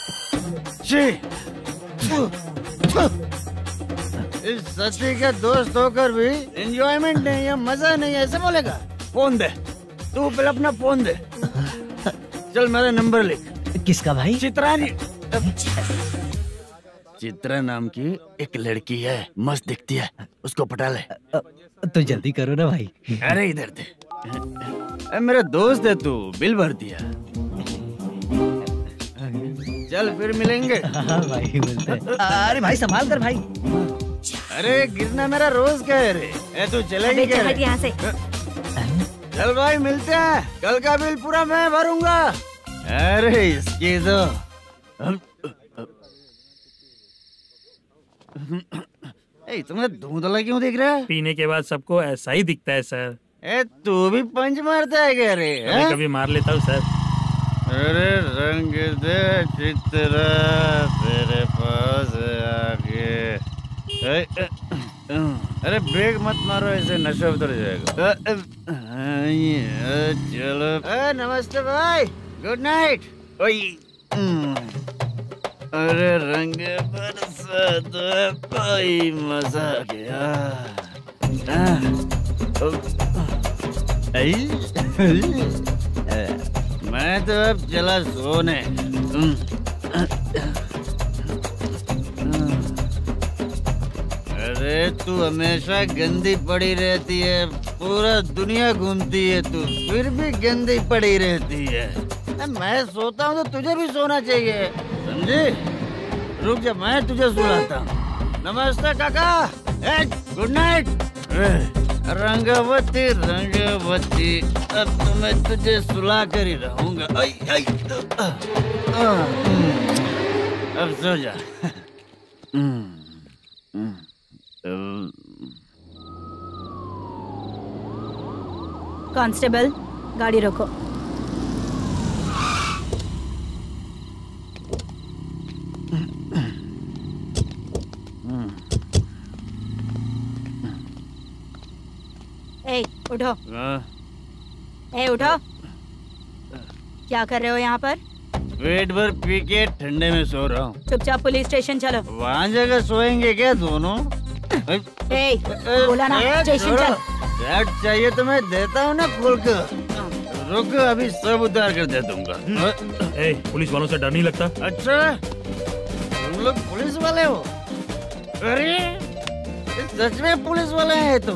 इस सच्ची का दोस्त होकर भी एंजॉयमेंट नहीं है, मजा नहीं है, ऐसे बोलेगा? फोन दे, तू पहले अपना फोन दे। चल मेरा नंबर लिख। किसका भाई? चित्रानी। चित्रा नाम की एक लड़की है, मस्त दिखती है, उसको पटा ले। तो जल्दी करो ना भाई। अरे इधर दे। मेरा दोस्त है तू, बिल भर दिया। चल फिर मिलेंगे। हाँ भाई मिलते हैं। अरे भाई संभाल कर भाई। अरे गिरना मेरा रोज का है रे। तू चलेगी क्या? यहाँ से। चल भाई मिलते हैं, कल का बिल पूरा मैं भरूंगा। अरे इसकी तो तुम्हें धुंधला क्यों दिख रहा है? पीने के बाद सबको ऐसा ही दिखता है सर। तू भी पंच मारता है क्या रे? कभी कभी मार लेता हूँ सर। अरे रंग दे चित्रा तेरे पास आके। अरे ब्रेक मत मारो, ऐसे नशा उतर जाएगा। चलो। नमस्ते भाई, गुड नाइट। अरे रंग बरसात भाई, मजा आ गया। मैं तो अब चला सोने। अरे तू हमेशा गंदी पड़ी रहती है, पूरा दुनिया घूमती है तू, फिर भी गंदी पड़ी रहती है। मैं सोता हूँ तो तुझे भी सोना चाहिए, समझी? रुक जा, मैं तुझे सुलाता हूँ। नमस्ते काका, गुड नाइट। रंगवती रंगवती, अब तो मैं तुझे सुला कर ही रहूंगा। अब सो जा। कांस्टेबल, गाड़ी रोको। ए, उठो। उठो। क्या कर रहे हो यहाँ पर? पेट भर पी के ठंडे में सो रहा हूँ। चुपचाप पुलिस स्टेशन चलो। वहाँ जगह सोएंगे क्या दोनों? बोला ना, स्टेशन चल। शर्ट चाहिए तो मैं देता हूँ ना खोल कर। रुक, अभी सब उतार कर दे दूंगा। पुलिस वालों से डर नहीं लगता? अच्छा, तुम लोग पुलिस वाले हो? अरे सच में पुलिस वाले हैं तो?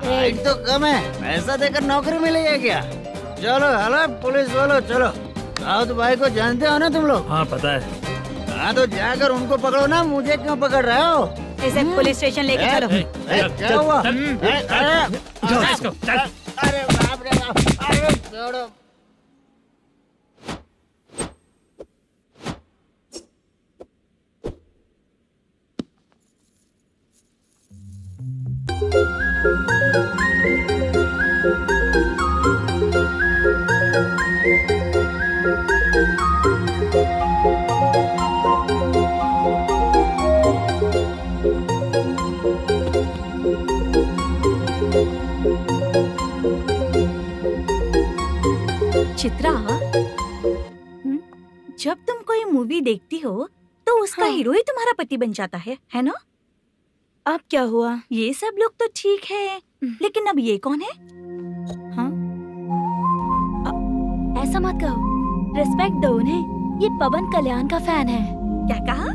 हाइट तो कम है, पैसा देकर नौकरी मिलेगी क्या? चलो हेलो पुलिस वालों, चलो। दाऊद भाई को जानते हो ना तुम लोग? हाँ पता है। हाँ तो जाकर उनको पकड़ो ना, मुझे क्यों पकड़ रहे हो? इसे पुलिस स्टेशन लेके चलो। क्या हुआ? अरे बाप रे बाप, अरे छोड़ो। चित्रा, जब तुम कोई मूवी देखती हो तो उसका हीरो ही तुम्हारा पति बन जाता है ना? अब क्या हुआ? ये सब लोग तो ठीक है, लेकिन अब ये कौन है? हाँ? ऐसा मत कहो, रिस्पेक्ट दो उन्हें। ये पवन कल्याण का फैन है। क्या कहा?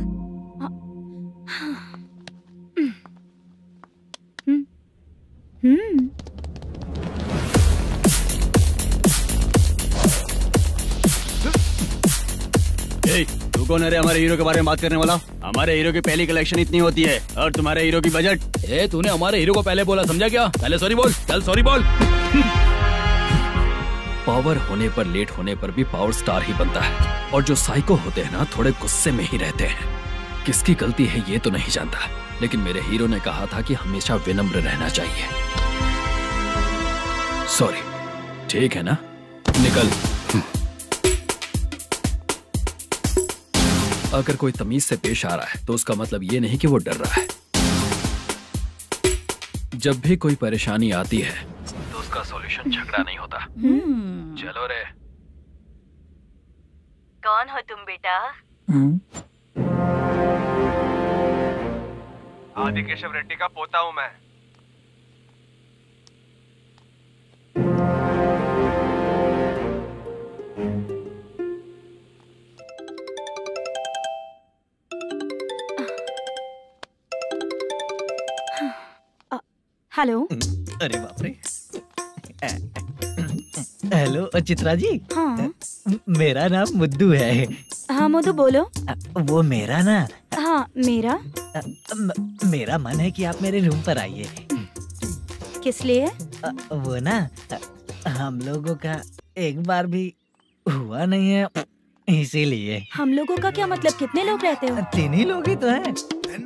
तू कौन है रे हमारे हीरो के बारे में बात करने वाला? हमारे हीरो की पहली कलेक्शन इतनी होती है और तुम्हारे हीरो की बजट। तूने हमारे हीरो को पहले बोला, समझा क्या? पहले सॉरी बोल, चल सॉरी बोल। पावर होने पर, लेट होने पर भी पावर स्टार ही बनता है। और जो साइको होते हैं ना, थोड़े गुस्से में ही रहते हैं। किसकी गलती है ये तो नहीं जानता, लेकिन मेरे हीरो ने कहा था कि हमेशा विनम्र रहना चाहिए। सॉरी, ठीक है ना? निकल। अगर कोई तमीज से पेश आ रहा है तो उसका मतलब ये नहीं कि वो डर रहा है। जब भी कोई परेशानी आती है तो उसका सॉल्यूशन झगड़ा नहीं होता। चलो रे। कौन हो तुम बेटा? आदि केशव रेड्डी का पोता हूँ मैं। हेलो। अरे बाप रे। हेलो चित्रा जी। हाँ। मेरा नाम मुद्दू है। हाँ मुद्दू बोलो। वो मेरा ना। हाँ मेरा। मेरा मन है कि आप मेरे रूम पर आइए। किस लिए? वो ना, हम लोगों का एक बार भी हुआ नहीं है, इसीलिए। हम लोगों का क्या मतलब? कितने लोग रहते हो? 3 ही लोग ही तो हैं।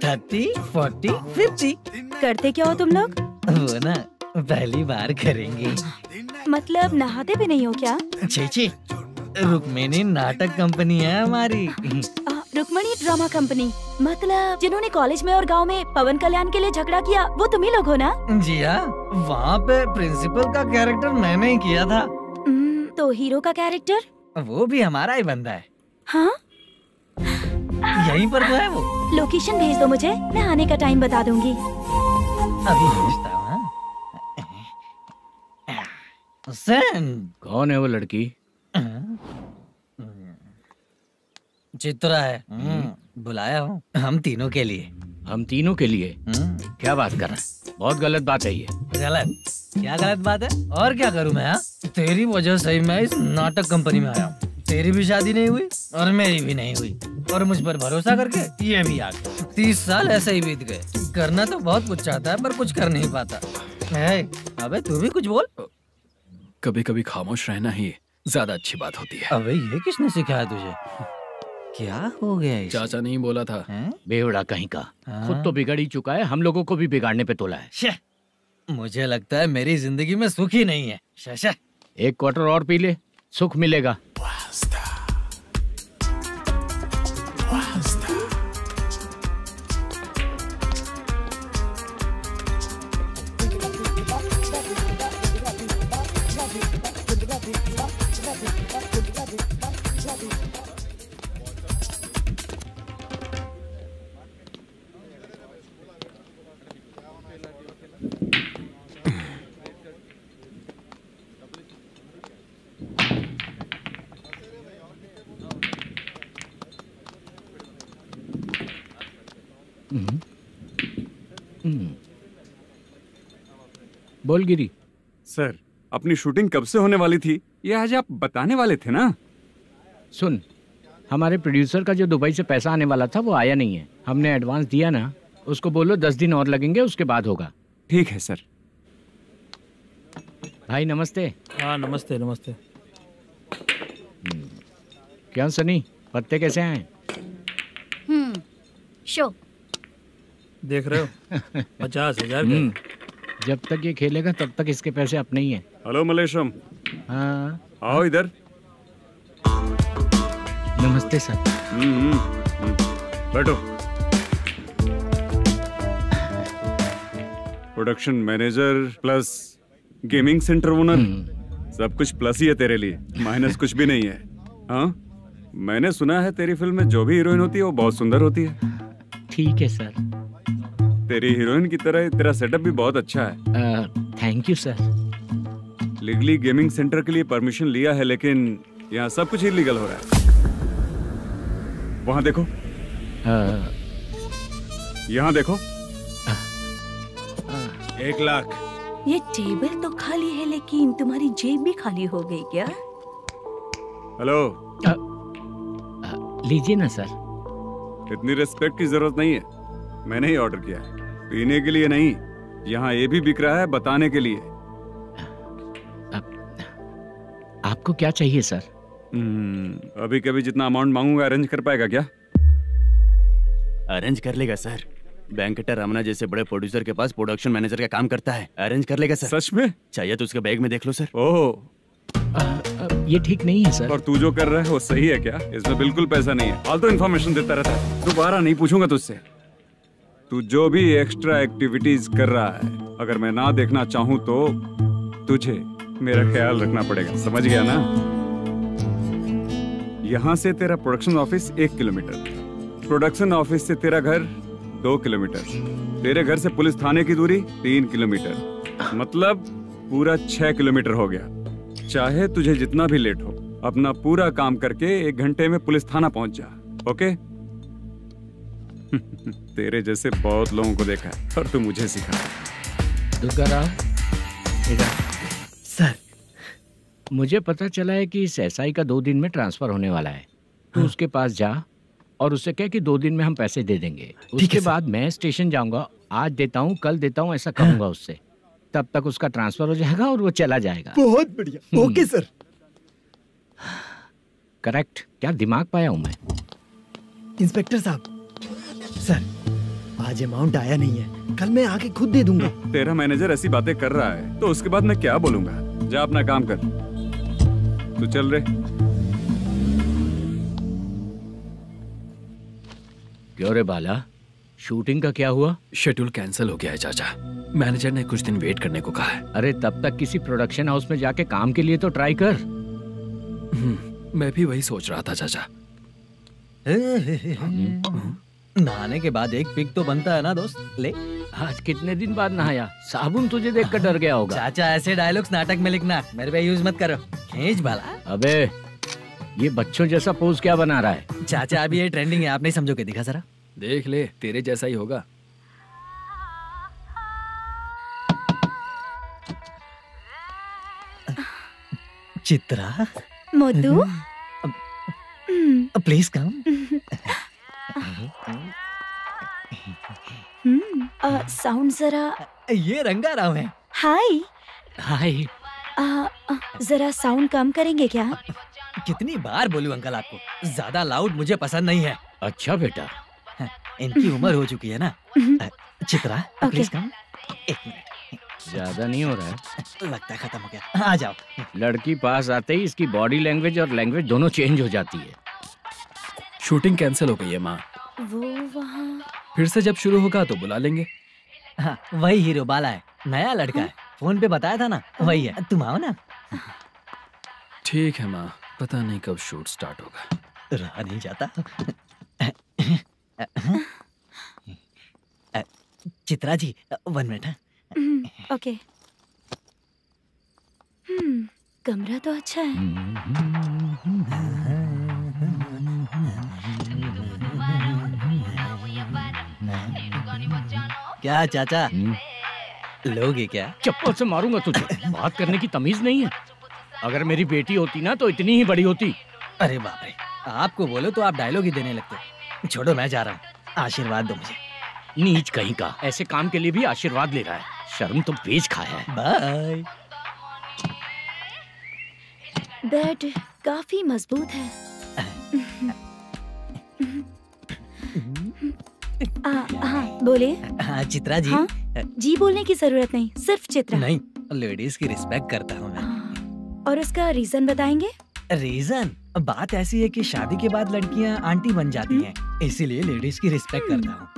30, 40, 50। करते क्या हो तुम लोग? वो ना पहली बार करेंगे। मतलब नहाते भी नहीं हो क्या? छी छी, रुक्मिणी नाटक कंपनी है हमारी। Rukmani drama company. मतलब जिन्होंने कॉलेज में और गांव में पवन कल्याण के लिए झगड़ा किया, वो तुम ही लोग हो ना? जी हाँ, वहाँ पे प्रिंसिपल का कैरेक्टर मैंने ही किया था। तो हीरो का कैरेक्टर? वो भी हमारा ही बंदा है। हाँ, यहीं पर तो है वो। लोकेशन भेज दो मुझे, मैं आने का टाइम बता दूंगी। अभी भेजता हूँ। कौन है वो लड़की? चित्रा है। बुलाया हूँ हम तीनों के लिए। हम तीनों के लिए? क्या बात कर रहा है? बहुत गलत बात है ये। गलत? क्या गलत बात है? और क्या करूँ मैं? तेरी वजह से मैं इस नाटक कंपनी में आया हूँ। तेरी भी शादी नहीं हुई और मेरी भी नहीं हुई, और मुझ पर भरोसा करके ये भी आ गया। 30 साल ऐसे ही बीत गए। करना तो बहुत कुछ चाहता है, पर कुछ कर नहीं पाता। अबे तू भी कुछ बोल। कभी कभी खामोश रहना ही ज्यादा अच्छी बात होती है। अबे ये किसने सिखाया तुझे? क्या हो गया इसे? चाचा नहीं बोला था। बेवड़ा कहीं का। खुद तो बिगड़ ही चुका है, हम लोगों को भी बिगाड़ने पे तोला है। मुझे लगता है मेरी जिंदगी में सुख ही नहीं है। शशा, एक क्वार्टर और पी ले, सुख मिलेगा। बोल गिरी। सर, अपनी शूटिंग कब से होने वाली थी, ये आज आप बताने वाले थे ना? सुन, हमारे प्रोड्यूसर का जो दुबई से पैसा आने वाला था वो आया नहीं है। हमने एडवांस दिया ना, उसको बोलो 10 दिन और लगेंगे, उसके बाद होगा। ठीक है सर। भाई नमस्ते। हाँ नमस्ते नमस्ते। क्या सनी, पत्ते कैसे आए? शो देख रहे हो 50,000 के। जब तक ये खेलेगा तब तक इसके पैसे अपने ही हैं। हेलो मलेशम। हाँ आओ इधर। नमस्ते सर। बैठो। Production manager plus gaming centre owner, सब कुछ प्लस ही है तेरे लिए, माइनस कुछ भी नहीं है। हाँ, मैंने सुना है तेरी फिल्म में जो भी हीरोइन होती है वो बहुत सुंदर होती है। ठीक है सर। तेरी हीरोइन की तरह तेरा सेटअप भी बहुत अच्छा है। Thank you sir. Legally gaming centre के लिए परमिशन लिया है, लेकिन यहाँ सब कुछ इलीगल हो रहा है। वहाँ देखो, यहाँ देखो। 1 लाख। ये टेबल तो खाली है, लेकिन तुम्हारी जेब भी खाली हो गई क्या? हेलो। लीजिए ना सर। इतनी रिस्पेक्ट की जरूरत नहीं है, मैंने ही ऑर्डर किया है। पीने के लिए नहीं, यहाँ ये भी बिक रहा है बताने के लिए। आपको क्या चाहिए सर? अभी कभी जितना अमाउंट मांगूंगा अरेंज कर पाएगा क्या? अरेंज कर लेगा सर। वेंकटर रमना जैसे बड़े प्रोड्यूसर के पास प्रोडक्शन मैनेजर का काम करता है, अरेंज कर लेगा सर। सच में? चाहिए तो उसके बैग में देख लो सर। ओह, ये ठीक नहीं है सर। और तू जो कर रहा है वो सही है क्या? इसमें बिल्कुल पैसा नहीं है, फालतू इन्फॉर्मेशन देता रहता है। दोबारा नहीं पूछूंगा तुझसे। तू जो भी एक्स्ट्रा एक्टिविटीज कर रहा है, अगर मैं ना देखना चाहूँ तो तुझे मेरा ख्याल रखना पड़ेगा, समझ गया ना? यहाँ से तेरा production office 1 kilometre, production office से तेरा घर 2 किलोमीटर, तेरे घर से पुलिस थाने की दूरी 3 किलोमीटर, मतलब पूरा 6 किलोमीटर हो गया। चाहे तुझे जितना भी लेट हो, अपना पूरा काम करके 1 घंटे में पुलिस थाना पहुंच जा, ओके? तेरे जैसे बहुत लोगों को देखा है और तू मुझे सिखा। सर, मुझे पता चला है कि इस एसआई का 2 दिन में ट्रांसफर होने वाला है। तो उसके पास जा और उससे कह कि 2 दिन में हम पैसे दे देंगे। उसके बाद मैं स्टेशन जाऊंगा, आज देता हूँ कल देता हूँ ऐसा कहूंगा उससे। तब तक उसका ट्रांसफर हो जाएगा और वो चला जाएगा। बहुत बढ़िया। Okay sir. करेक्ट। क्या दिमाग पाया हूँ मैं। इंस्पेक्टर साहब, सर आज अमाउंट आया नहीं है, कल मैं आके खुद दे दूंगा। तेरा मैनेजर ऐसी बातें कर रहा है तो उसके बाद मैं क्या बोलूंगा? जा अपना काम कर। तू चल रे। क्यों रे बाला, शूटिंग का क्या हुआ? शेड्यूल कैंसिल हो गया है चाचा। मैनेजर ने कुछ दिन वेट करने को कहा है। अरे तब तक किसी प्रोडक्शन हाउस में जाके काम के लिए तो ट्राई कर। मैं भी वही सोच रहा था चाचा। नहाने के बाद एक पिक तो बनता है ना दोस्त। ले, आज कितने दिन बाद नहाया? साबुन तुझे देखकर डर गया होगा। चाचा ऐसे डायलॉग्स नाटक में लिखना, मेरे पे यूज मत करो। खींच बाला। अबे ये बच्चों जैसा पोज क्या बना रहा है? चाचा अभी ये ट्रेंडिंग है, आप नहीं समझोगे। दिखा जरा। देख ले, तेरे जैसा ही होगा। Chitra. Modu. Please come. Sound जरा। ये रंगा राव है। हाय। हाय। जरा साउंड कम करेंगे क्या? कितनी बार बोलूं अंकल आपको, ज्यादा लाउड मुझे पसंद नहीं है। अच्छा बेटा, इनकी उम्र हो चुकी है ना। Chitra please come. एक मिनट, ज्यादा नहीं हो रहा है? लगता है खत्म हो गया। आ जाओ। लड़की पास आते ही इसकी बॉडी लैंग्वेज और लैंग्वेज दोनों चेंज हो जाती है। शूटिंग कैंसिल हो गई है माँ। वो वहाँ। फिर से जब शुरू होगा तो बुला लेंगे। हाँ, वही हीरो बाला है, नया लड़का है। फोन पे बताया था ना, वही है। तुम आओ ना। ठीक है माँ, पता नहीं कब शूट स्टार्ट होगा। रहा नहीं जाता। चित्रा जी 1 मिनट। ओके। कमरा तो अच्छा है। क्या चाचा, लोगे क्या? चप्पल से मारूंगा तुझे। बात करने की तमीज नहीं है। अगर मेरी बेटी होती ना तो इतनी ही बड़ी होती। अरे बाप रे, आपको बोलो तो आप डायलॉग ही देने लगते। छोड़ो, मैं जा रहा हूँ। आशीर्वाद दो मुझे। नीच कहीं का, ऐसे काम के लिए भी आशीर्वाद ले रहा है। शर्म तो बेच खाया है। बाय। बेड काफी मजबूत है। हाँ बोले। हाँ चित्रा जी। हाँ? जी बोलने की जरूरत नहीं, सिर्फ चित्रा। नहीं, लेडीज की रिस्पेक्ट करता हूँ मैं। और उसका रीजन बताएंगे? रीजन बात ऐसी है कि शादी के बाद लड़कियाँ आंटी बन जाती हैं, इसीलिए लेडीज की रिस्पेक्ट करता हूँ।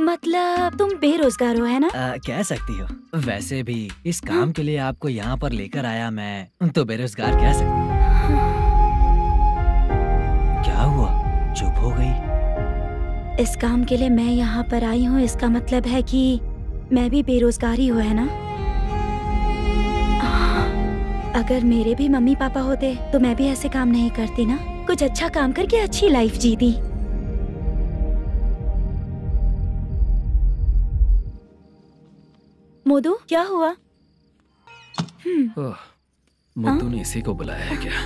मतलब तुम बेरोजगार हो, है ना? कह सकती हो। वैसे भी इस काम के लिए आपको यहाँ पर लेकर आया मैं, तो बेरोजगार कह सकती हूँ। क्या हुआ, चुप हो गई? इस काम के लिए मैं यहाँ पर आई हूँ, इसका मतलब है कि मैं भी बेरोजगार ही हूँ, है ना? अगर मेरे भी मम्मी पापा होते तो मैं भी ऐसे काम नहीं करती ना। कुछ अच्छा काम करके अच्छी लाइफ जीती। मोदू क्या हुआ? मोदू ने इसी को बुलाया है क्या?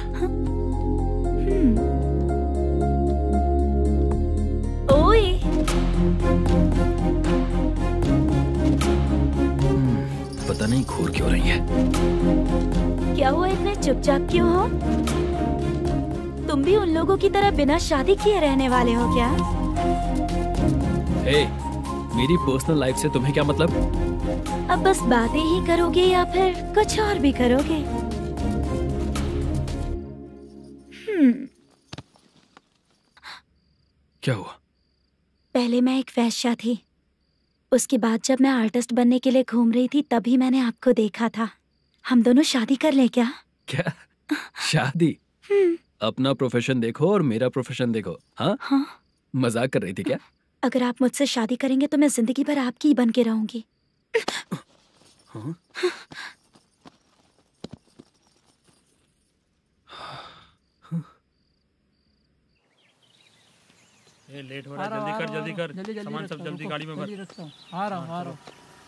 ओए। पता नहीं घूर क्यों रही है। क्या हुआ, इतने चुपचाप क्यों हो? तुम भी उन लोगों की तरह बिना शादी किए रहने वाले हो क्या? हे, मेरी पर्सनल लाइफ से तुम्हें क्या मतलब? अब बस बातें ही करोगे या फिर कुछ और भी करोगे? क्या हुआ? पहले मैं एक वेश्या थी, उसके बाद जब मैं आर्टिस्ट बनने के लिए घूम रही थी तभी मैंने आपको देखा था। हम दोनों शादी कर ले क्या? क्या शादी? अपना प्रोफेशन देखो और मेरा प्रोफेशन देखो। हाँ? हाँ? मजाक कर रही थी क्या? अगर आप मुझसे शादी करेंगे तो मैं जिंदगी भर आपकी ही बन के रहूंगी। हाँ? ये लेट हो रहा है, जल्दी कर। सामान सब जल्दी गाड़ी में भर। आ रहा हूँ।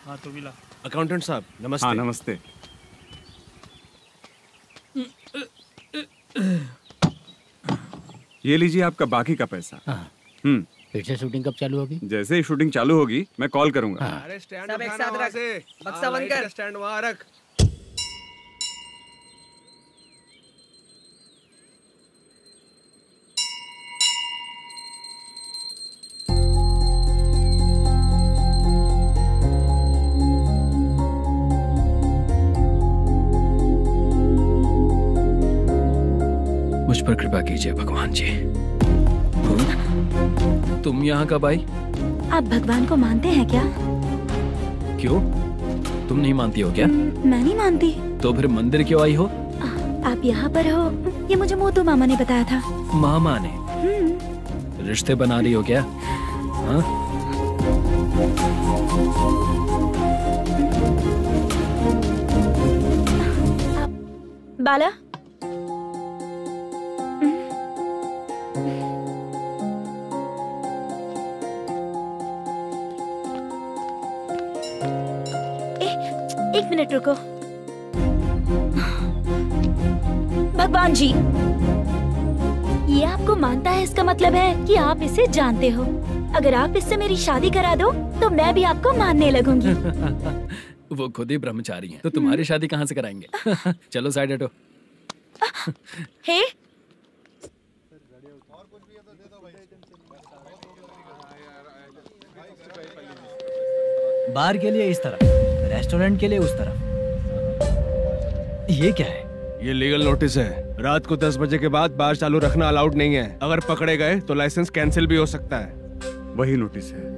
हाँ तू भी ला। अकाउंटेंट साहब नमस्ते। हाँ नमस्ते। ये लीजिए आपका बाकी का पैसा। फिर से शूटिंग कब चालू होगी? जैसे ही शूटिंग चालू होगी मैं कॉल करूंगा। अरे स्टैंड सब एक साथ रख। बक्सा बंद कर। स्टैंड वहाँ रख। मुझ पर कृपा कीजिए भगवान जी। तुम यहाँ कब आई? आप भगवान को मानते हैं क्या? क्यों, तुम नहीं मानती हो क्या? मैं नहीं मानती। तो फिर मंदिर क्यों आई हो? आप यहाँ पर हो ये मुझे मोटू मामा ने बताया था। मामा ने? रिश्ते बना रही हो क्या? हाँ? बाला, एक मिनट रुको। भगवान जी, ये आपको मानता है, इसका मतलब है कि आप इसे जानते हो। अगर आप इससे मेरी शादी करा दो तो मैं भी आपको मानने लगूंगी। वो खुद ही ब्रह्मचारी हैं, तो तुम्हारी शादी कहाँ से कराएंगे? चलो साइड हटो। हे, बार के लिए इस तरफ, रेस्टोरेंट के लिए उस तरफ। ये क्या है? ये लीगल नोटिस है। रात को 10 बजे के बाद बार चालू रखना अलाउड नहीं है। अगर पकड़े गए तो लाइसेंस कैंसिल भी हो सकता है। वही नोटिस है।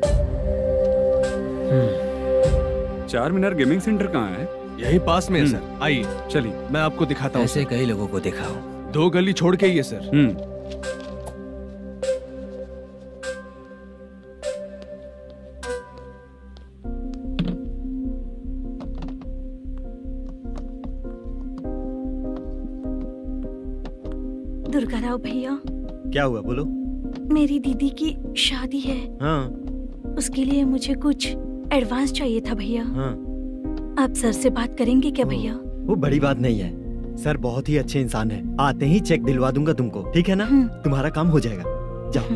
चार मीनार गेमिंग सेंटर कहाँ है? यही पास में है सर। आइए चलिए, मैं आपको दिखाता हूँ। ऐसे कई लोगों को देखा हूँ। 2 गली छोड़ के ही है सर। दुर्गा राव भैया, क्या हुआ बोलो। मेरी दीदी की शादी है। हाँ। उसके लिए मुझे कुछ एडवांस चाहिए था भैया। हाँ। आप सर से बात करेंगे क्या भैया? वो बड़ी बात नहीं है, सर बहुत ही अच्छे इंसान है। आते ही चेक दिलवा दूंगा तुमको, ठीक है ना? तुम्हारा काम हो जाएगा। जाओ।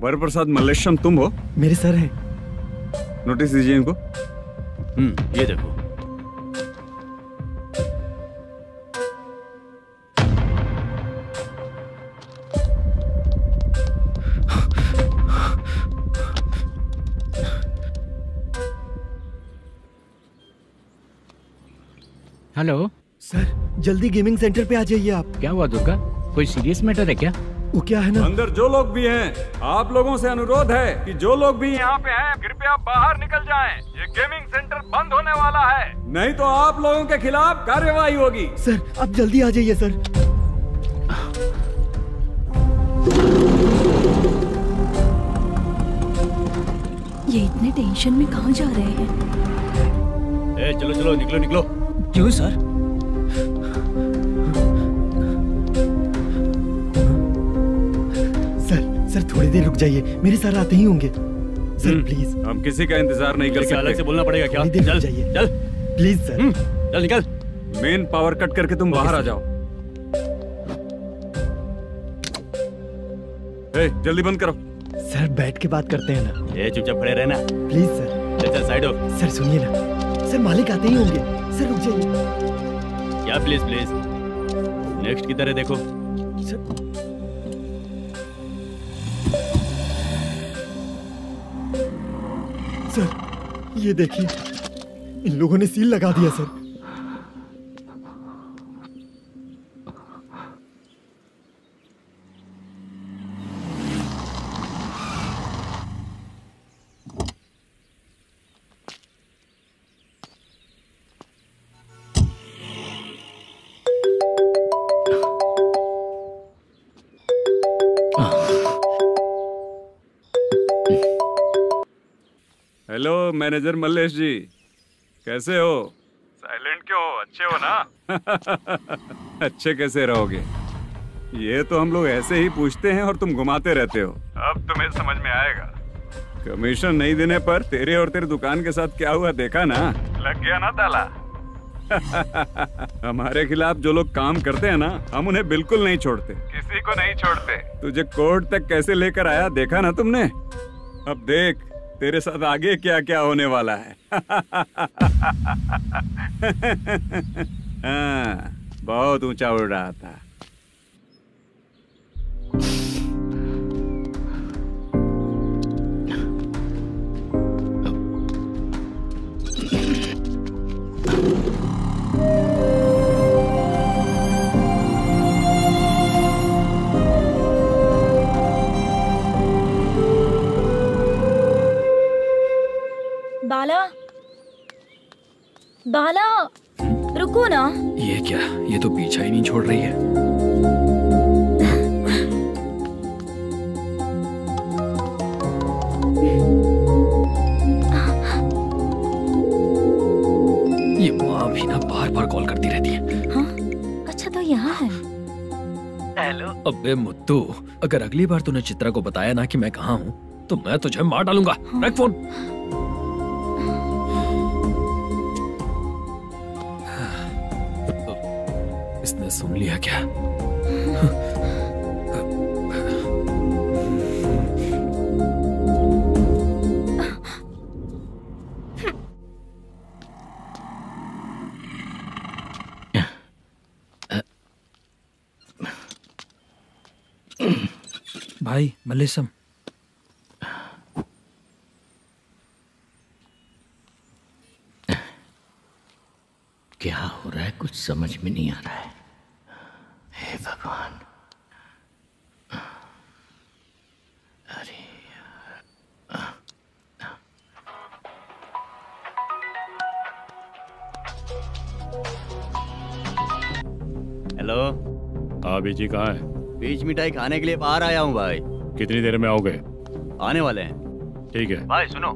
वरप्रसाद मल्लेश्वरम तुम हो? मेरे सर हैं। नोटिस दीजिए इनको। ये देखो। हेलो सर, जल्दी गेमिंग सेंटर पे आ जाइए आप। क्या हुआ दुर्गा, कोई सीरियस मैटर है क्या? वो क्या है ना, अंदर जो लोग भी हैं, आप लोगों से अनुरोध है कि जो लोग भी यहाँ पे हैं, कृपया बाहर निकल जाएं। ये गेमिंग सेंटर बंद होने वाला है, नहीं तो आप लोगों के खिलाफ कार्यवाही होगी। सर आप जल्दी आ जाइए सर। ये इतने टेंशन में कहाँ जा रहे हैं? चलो चलो, निकलो निकलो। क्यों सर? सर थोड़ी देर रुक जाइए, मेरे सर आते ही होंगे। Sir please. हम किसी का इंतजार नहीं कर सकते। अलग से बोलना पड़ेगा क्या? चल जाइए, चल प्लीज सर। चल निकल। मेन पावर कट करके तुम बाहर आ जाओ। जल्दी बंद करो। सर बैठ के बात करते हैं ना। चुपचाप खड़े रहना प्लीज सर। चल साइड हो। सर सुनिए ना, सर मालिक आते ही होंगे। सर रुक जाइए। क्या प्लीज प्लीज, नेक्स्ट की तरह देखो। सर ये देखिए, इन लोगों ने सील लगा दिया सर। हेलो मैनेजर मल्लेश जी, कैसे हो? साइलेंट क्यों हो? अच्छे हो ना? अच्छे कैसे रहोगे? ये तो हम लोग ऐसे ही पूछते हैं और तुम घुमाते रहते हो। अब तुम्हें समझ में आएगा। कमीशन नहीं देने पर तेरे और तेरी दुकान के साथ क्या हुआ देखा ना? लग गया ना ताला। हमारे खिलाफ जो लोग काम करते हैं ना, हम उन्हें बिल्कुल नहीं छोड़ते, किसी को नहीं छोड़ते। तुझे कोर्ट तक कैसे लेकर आया देखा ना तुमने? अब देख तेरे साथ आगे क्या क्या होने वाला है। हाँ, बहुत ऊंचा उड़ रहा था। बाला रुको ना। ये क्या, ये तो पीछा ही नहीं छोड़ रही है। ये माँ भी ना बार बार कॉल करती रहती है। हाँ? अच्छा तो यहाँ है। हेलो। अबे मुत्तू, अगर अगली बार तूने चित्रा को बताया ना कि मैं कहाँ हूँ तो मैं तुझे मार डालूंगा। रख फोन। इसने सुन लिया क्या? भाई मल्लेशम, क्या हो रहा है कुछ समझ में नहीं आ रहा है। हे भगवान, अरे हेलो। हाँ बीजी कहाँ है? बीच मिठाई खाने के लिए बाहर आया हूँ भाई। कितनी देर में आओगे? आने वाले हैं। ठीक है भाई सुनो।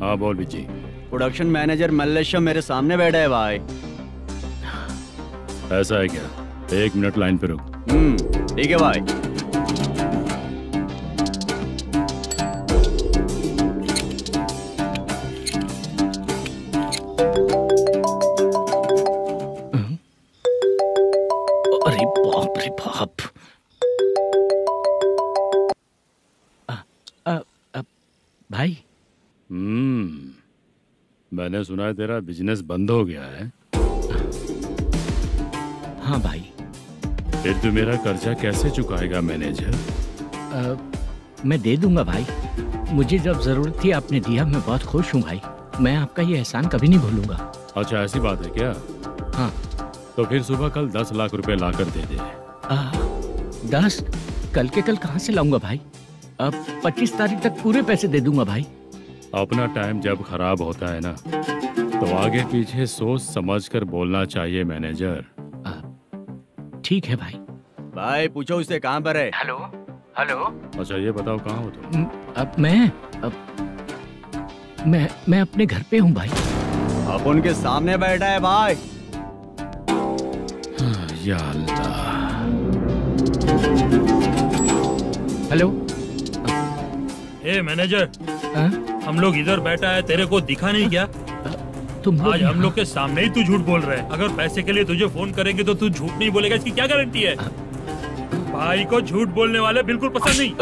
हाँ बोल बीजी। प्रोडक्शन मैनेजर मल्लेशम मेरे सामने बैठा है भाई। ऐसा है क्या? 1 मिनट लाइन पे रुक। ठीक है भाई। अरे बाप रे बाप। भाई मैंने सुना है तेरा बिजनेस बंद हो गया है। हाँ भाई। फिर तू मेरा कर्जा कैसे चुकाएगा मैनेजर? मैं दे दूंगा भाई, मुझे जब जरूरत थी आपने दिया, मैं बहुत खुश हूँ भाई। मैं आपका ये एहसान कभी नहीं भूलूंगा। अच्छा ऐसी बात है क्या? हाँ। तो फिर सुबह कल 10 लाख रुपए लाकर दे दे। 10? कल के कल कहाँ से लाऊंगा भाई? अब 25 तारीख तक पूरे पैसे दे दूंगा भाई। अपना टाइम जब खराब होता है ना तो आगे पीछे सोच समझ कर बोलना चाहिए मैनेजर। ठीक है भाई। भाई पूछो उससे कहाँ पर है। Hello hello. अच्छा ये बताओ कहाँ हो तुम? अब मैं अपने घर पे हूँ भाई। अब उनके सामने बैठा है भाई। या अल्लाह। हेलो। ए मैनेजर, हम लोग इधर बैठा है, तेरे को दिखा नहीं क्या? तुम आज हम लोग के सामने ही तू झूठ बोल रहा है। अगर पैसे के लिए तुझे फोन करेंगे तो तू झूठ नहीं बोलेगा, इसकी क्या गारंटी है? भाई को झूठ बोलने वाले बिल्कुल पसंद नहीं।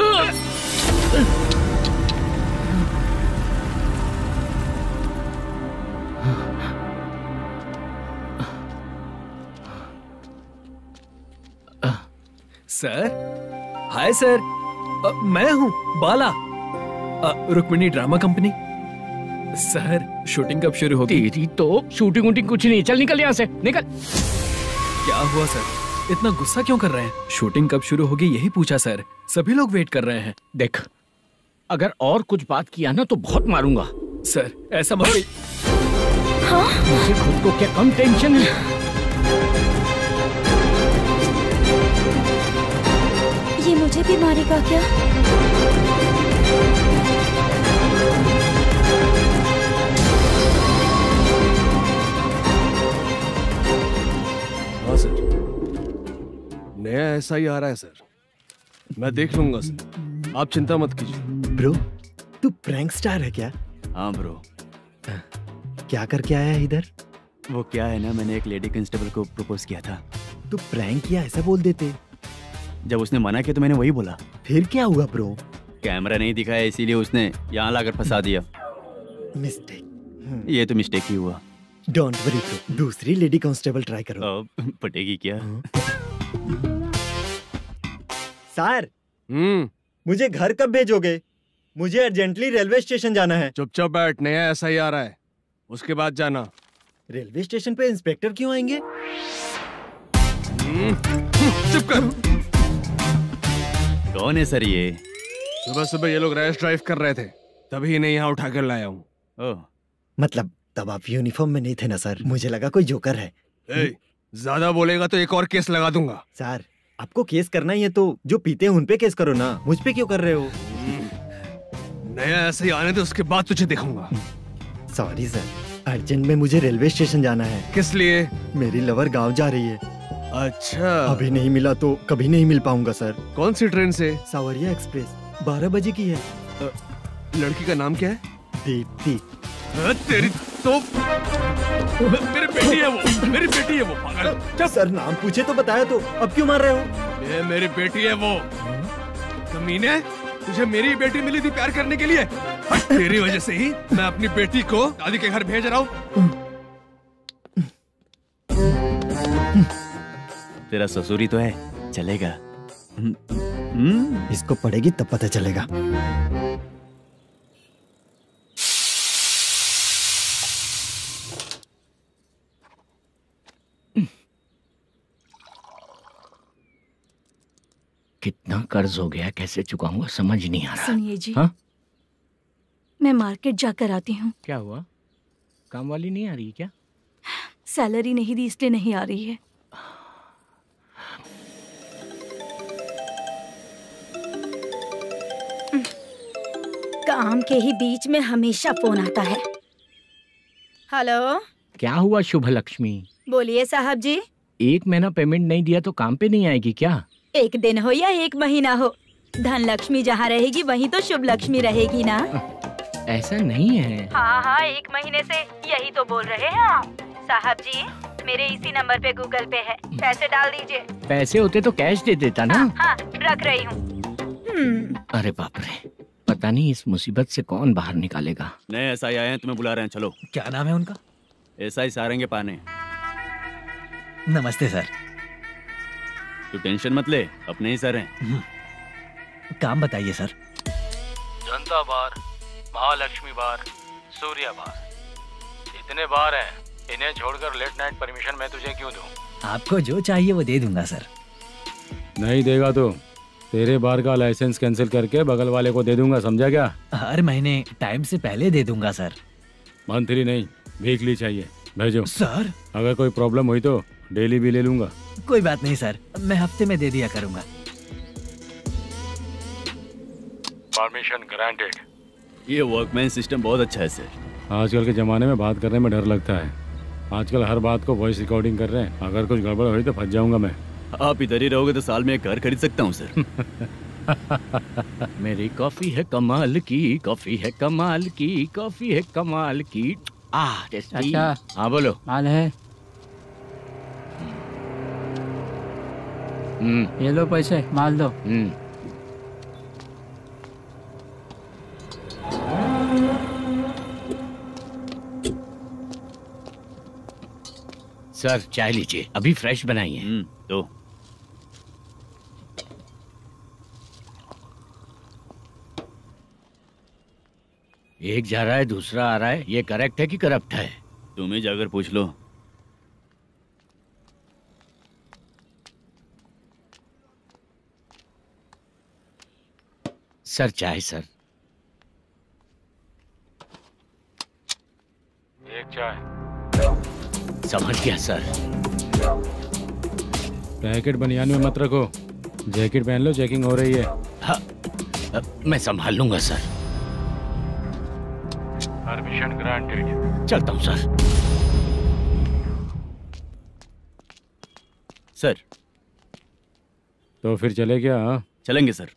सर, हाय सर, मैं हूँ Bala, Rukmini drama company. Sir shooting कब शुरू होगी? तेरी तो शूटिंग वूटिंग कुछ नहीं, चल निकल यहाँ से, निकल। क्या हुआ सर, इतना गुस्सा क्यों कर रहे हैं? शूटिंग कब शुरू होगी यही पूछा सर, सभी लोग वेट कर रहे हैं। देख, अगर और कुछ बात किया ना तो बहुत मारूंगा। सर ऐसा मत। मुझे खुद को क्या कम टेंशन है? ये मुझे भी मारेगा क्या? हाँ सर, नया ऐसा ही आ रहा है सर, मैं देख लूंगा सर, आप चिंता मत कीजिए। ब्रो, तू प्रैंक स्टार है क्या? हाँ ब्रो। क्या करके आया है इधर? वो क्या है ना, मैंने एक लेडी कांस्टेबल को प्रपोज किया था। तू प्रैंक किया ऐसा बोल देते। जब उसने मना किया तो मैंने वही बोला। फिर क्या हुआ ब्रो? कैमरा नहीं दिखाया इसीलिए उसने यहाँ लाकर फंसा दिया। मिस्टेक। ये तो मिस्टेक ही हुआ। डोंट वरी ब्रो, दूसरी लेडी कांस्टेबल ट्राई करो। पटेगी क्या? सर, मुझे घर कब भेजोगे? मुझे अर्जेंटली रेलवे स्टेशन जाना है। चुपचाप बैठ, नया ऐसा ही आ रहा है, उसके बाद जाना। रेलवे स्टेशन पे इंस्पेक्टर क्यों आएंगे? चुप कर। कौन है सर ये? सुबह सुबह ये लोग रैश ड्राइव कर रहे थे, तभी इन्हें यहाँ उठा कर लाया हूँ। मतलब तब आप यूनिफॉर्म में नहीं थे ना सर, मुझे लगा कोई जोकर है। ज्यादा बोलेगा तो एक और केस लगा दूंगा। सर आपको केस करना ही है तो जो पीते हैं उन पे केस करो ना, मुझ पे क्यों कर रहे हो? नया ऐसे ही आने दो, उसके बाद तुझे देखूंगा। सॉरी सर, अर्जेंट में मुझे रेलवे स्टेशन जाना है। किस लिए? मेरी लवर गांव जा रही है। अच्छा, अभी नहीं मिला तो कभी नहीं मिल पाऊंगा सर। कौन सी ट्रेन से? सावरिया एक्सप्रेस, 12 बजे की है। लड़की का नाम क्या है? दीप्ति। तेरी तो मेरी बेटी है वो, मेरी बेटी है वो, पागल। सर नाम पूछे तो बताया, तो अब क्यों मार रहे हो? ये मेरी बेटी है वो। कमीने, तुझे मेरी बेटी मिली थी प्यार करने के लिए। तेरी वजह से ही मैं अपनी बेटी को दादी के घर भेज रहा हूँ। तेरा ससुरी तो है, चलेगा। इसको पढ़ेगी तब पता चलेगा। कितना कर्ज हो गया, कैसे चुकाऊंगा समझ नहीं आ रहा। सुनिए जी, हाँ? मैं मार्केट जाकर आती हूँ। क्या हुआ? काम वाली नहीं आ रही क्या? सैलरी नहीं दी इसलिए नहीं आ रही है। काम के ही बीच में हमेशा फोन आता है। हेलो, क्या हुआ शुभ लक्ष्मी? बोलिए साहब जी। 1 महीना पेमेंट नहीं दिया तो काम पे नहीं आएगी क्या? 1 दिन हो या 1 महीना हो, धन लक्ष्मी जहाँ रहेगी वहीं तो शुभ लक्ष्मी रहेगी ना। ऐसा नहीं है। हाँ हाँ, 1 महीने से यही तो बोल रहे हैं आप। साहब जी, मेरे इसी नंबर पे गूगल पे है, पैसे डाल दीजिए। पैसे होते तो कैश दे देता ना। हाँ, रख रही हूँ। अरे बाप रे, पता नहीं इस मुसीबत से कौन बाहर निकालेगा। नए एसआई आए हैं, तुम्हें बुला रहे हैं, चलो। क्या नाम है उनका? एसआई सारंगे पाने। नमस्ते सर। तू टेंशन मत ले, अपने ही सर हैं। काम बताइए सर। जनता बार, महालक्ष्मी बार, सूर्या बार, इतने बार हैं। इन्हें छोड़कर लेट नाइट परमिशन मैं तुझे क्यों दूं? आपको जो चाहिए वो दे दूंगा सर। नहीं देगा तो तेरे बार का लाइसेंस कैंसिल करके बगल वाले को दे दूंगा, समझा क्या? हर महीने टाइम से पहले दे दूंगा सर। मंथली नहीं, वीकली चाहिए, भेजो। सर अगर कोई प्रॉब्लम हुई तो डेली भी ले लूंगा। कोई बात नहीं सर, मैं हफ्ते में दे दिया करूंगा। Permission granted. ये वर्कमैन सिस्टम बहुत अच्छा है सर। आजकल के ज़माने में बात करने में डर लगता है। आजकल हर बात को वॉइस रिकॉर्डिंग कर रहे हैं। अगर कुछ गड़बड़ हुई तो फंस जाऊंगा मैं। आप इधर ही रहोगे तो साल में एक घर खरीद सकता हूँ सर। मेरी कॉफी है कमाल की, कॉफी है कमाल की, कॉफी है कमाल की। टेस्टी। अच्छा, हाँ बोलो। माल है? ये लो पैसे, माल दो। सर चाय लीजिए, अभी फ्रेश बनाई है। तो एक जा रहा है दूसरा आ रहा है, ये करेक्ट है कि करप्ट है? तुम ही जाकर पूछ लो। सर चाय सर। एक चाय। समझ गया सर। पैकेट बनियान में मत रखो, जैकेट पहन लो, चेकिंग हो रही है। हाँ, मैं संभाल लूंगा सर। Permission granted. चलता हूँ सर। सर तो फिर चले क्या? हाँ? चलेंगे सर।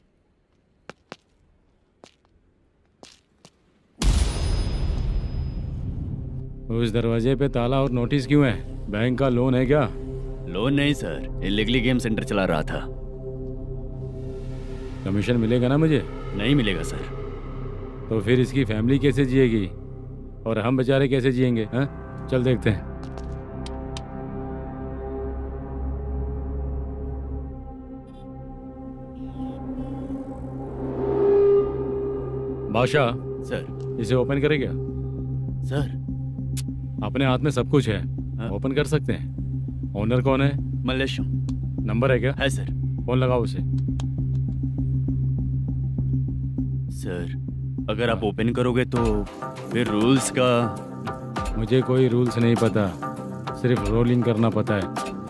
उस दरवाजे पे ताला और नोटिस क्यों है? बैंक का लोन है क्या? लोन नहीं सर, इलीगली गेम सेंटर चला रहा था। कमीशन मिलेगा ना मुझे? नहीं मिलेगा सर। तो फिर इसकी फैमिली कैसे जिएगी और हम बेचारे कैसे जिएंगे? हाँ, चल देखते हैं। बादशाह सर। इसे ओपन करे क्या? सर अपने हाथ में सब कुछ है, ओपन कर सकते हैं। ओनर कौन है? मल्लेशम। नंबर है क्या? है सर। फोन लगाओ उसे। सर अगर आप ओपन करोगे तो फिर रूल्स का मुझे कोई रूल्स नहीं पता, सिर्फ रोलिंग करना पता है।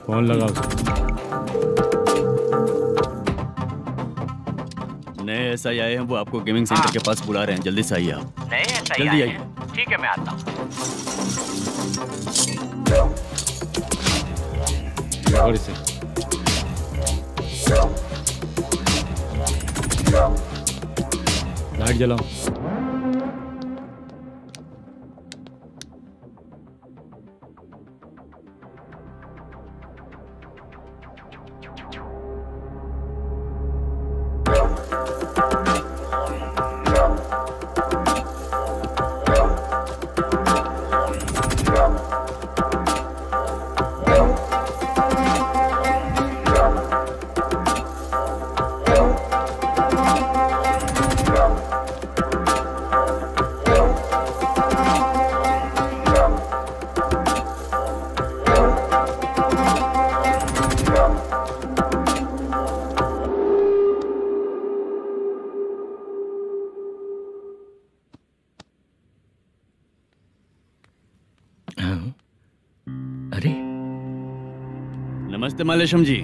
फोन लगाओ उसे। नए एसआई आए हैं, वो आपको गेमिंग सेंटर के पास बुला रहे हैं, जल्दी से आइए आप। नए एसआई जल्दी आए आइए। हैं? ठीक है, मैं आता हूँ। पकड़ इसे। लाइट जलाओ। अरे नमस्ते मालेशम जी।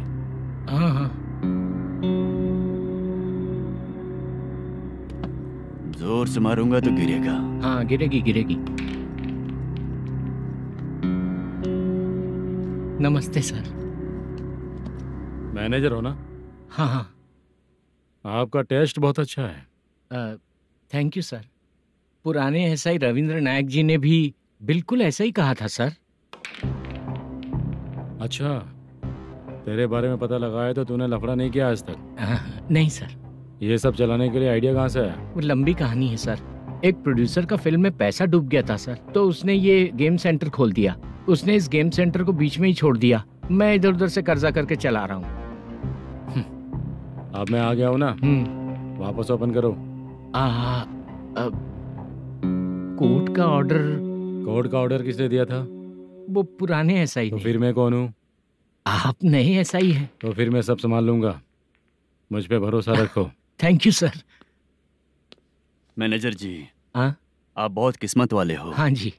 हाँ हाँ, जोर से मारूंगा तो गिरेगा। हाँ गिरेगी गिरेगी। नमस्ते सर। मैनेजर हो ना? हाँ हाँ। आपका टेस्ट बहुत अच्छा है। Thank you sir. पुराने एसआई रविंद्र नायक जी ने भी बिल्कुल ऐसा ही कहा था सर। अच्छा, तेरे बारे में पता लगा है तो तूने लफड़ा नहीं किया आज तक? नहीं सर। ये सब चलाने के लिए आइडिया कहाँ से है? वो लंबी कहानी है सर। एक प्रोड्यूसर का फिल्म में पैसा डूब गया था सर, तो उसने ये गेम सेंटर खोल दिया। उसने इस गेम सेंटर को बीच में ही छोड़ दिया। मैं इधर उधर से कर्जा करके चला रहा हूँ। अब मैं आ गया हूँ ना, वापस ओपन करो। कोर्ट का ऑर्डर। कोर्ट का ऑर्डर किसने दिया था? वो पुराने एसआई तो फिर मैं कौन हूँ? आप नए एसआई हैं। तो फिर मैं सब संभाल लूंगा, मुझ पे भरोसा रखो। Thank you sir. मैनेजर जी, हाँ आप बहुत किस्मत वाले हो। हाँ जी।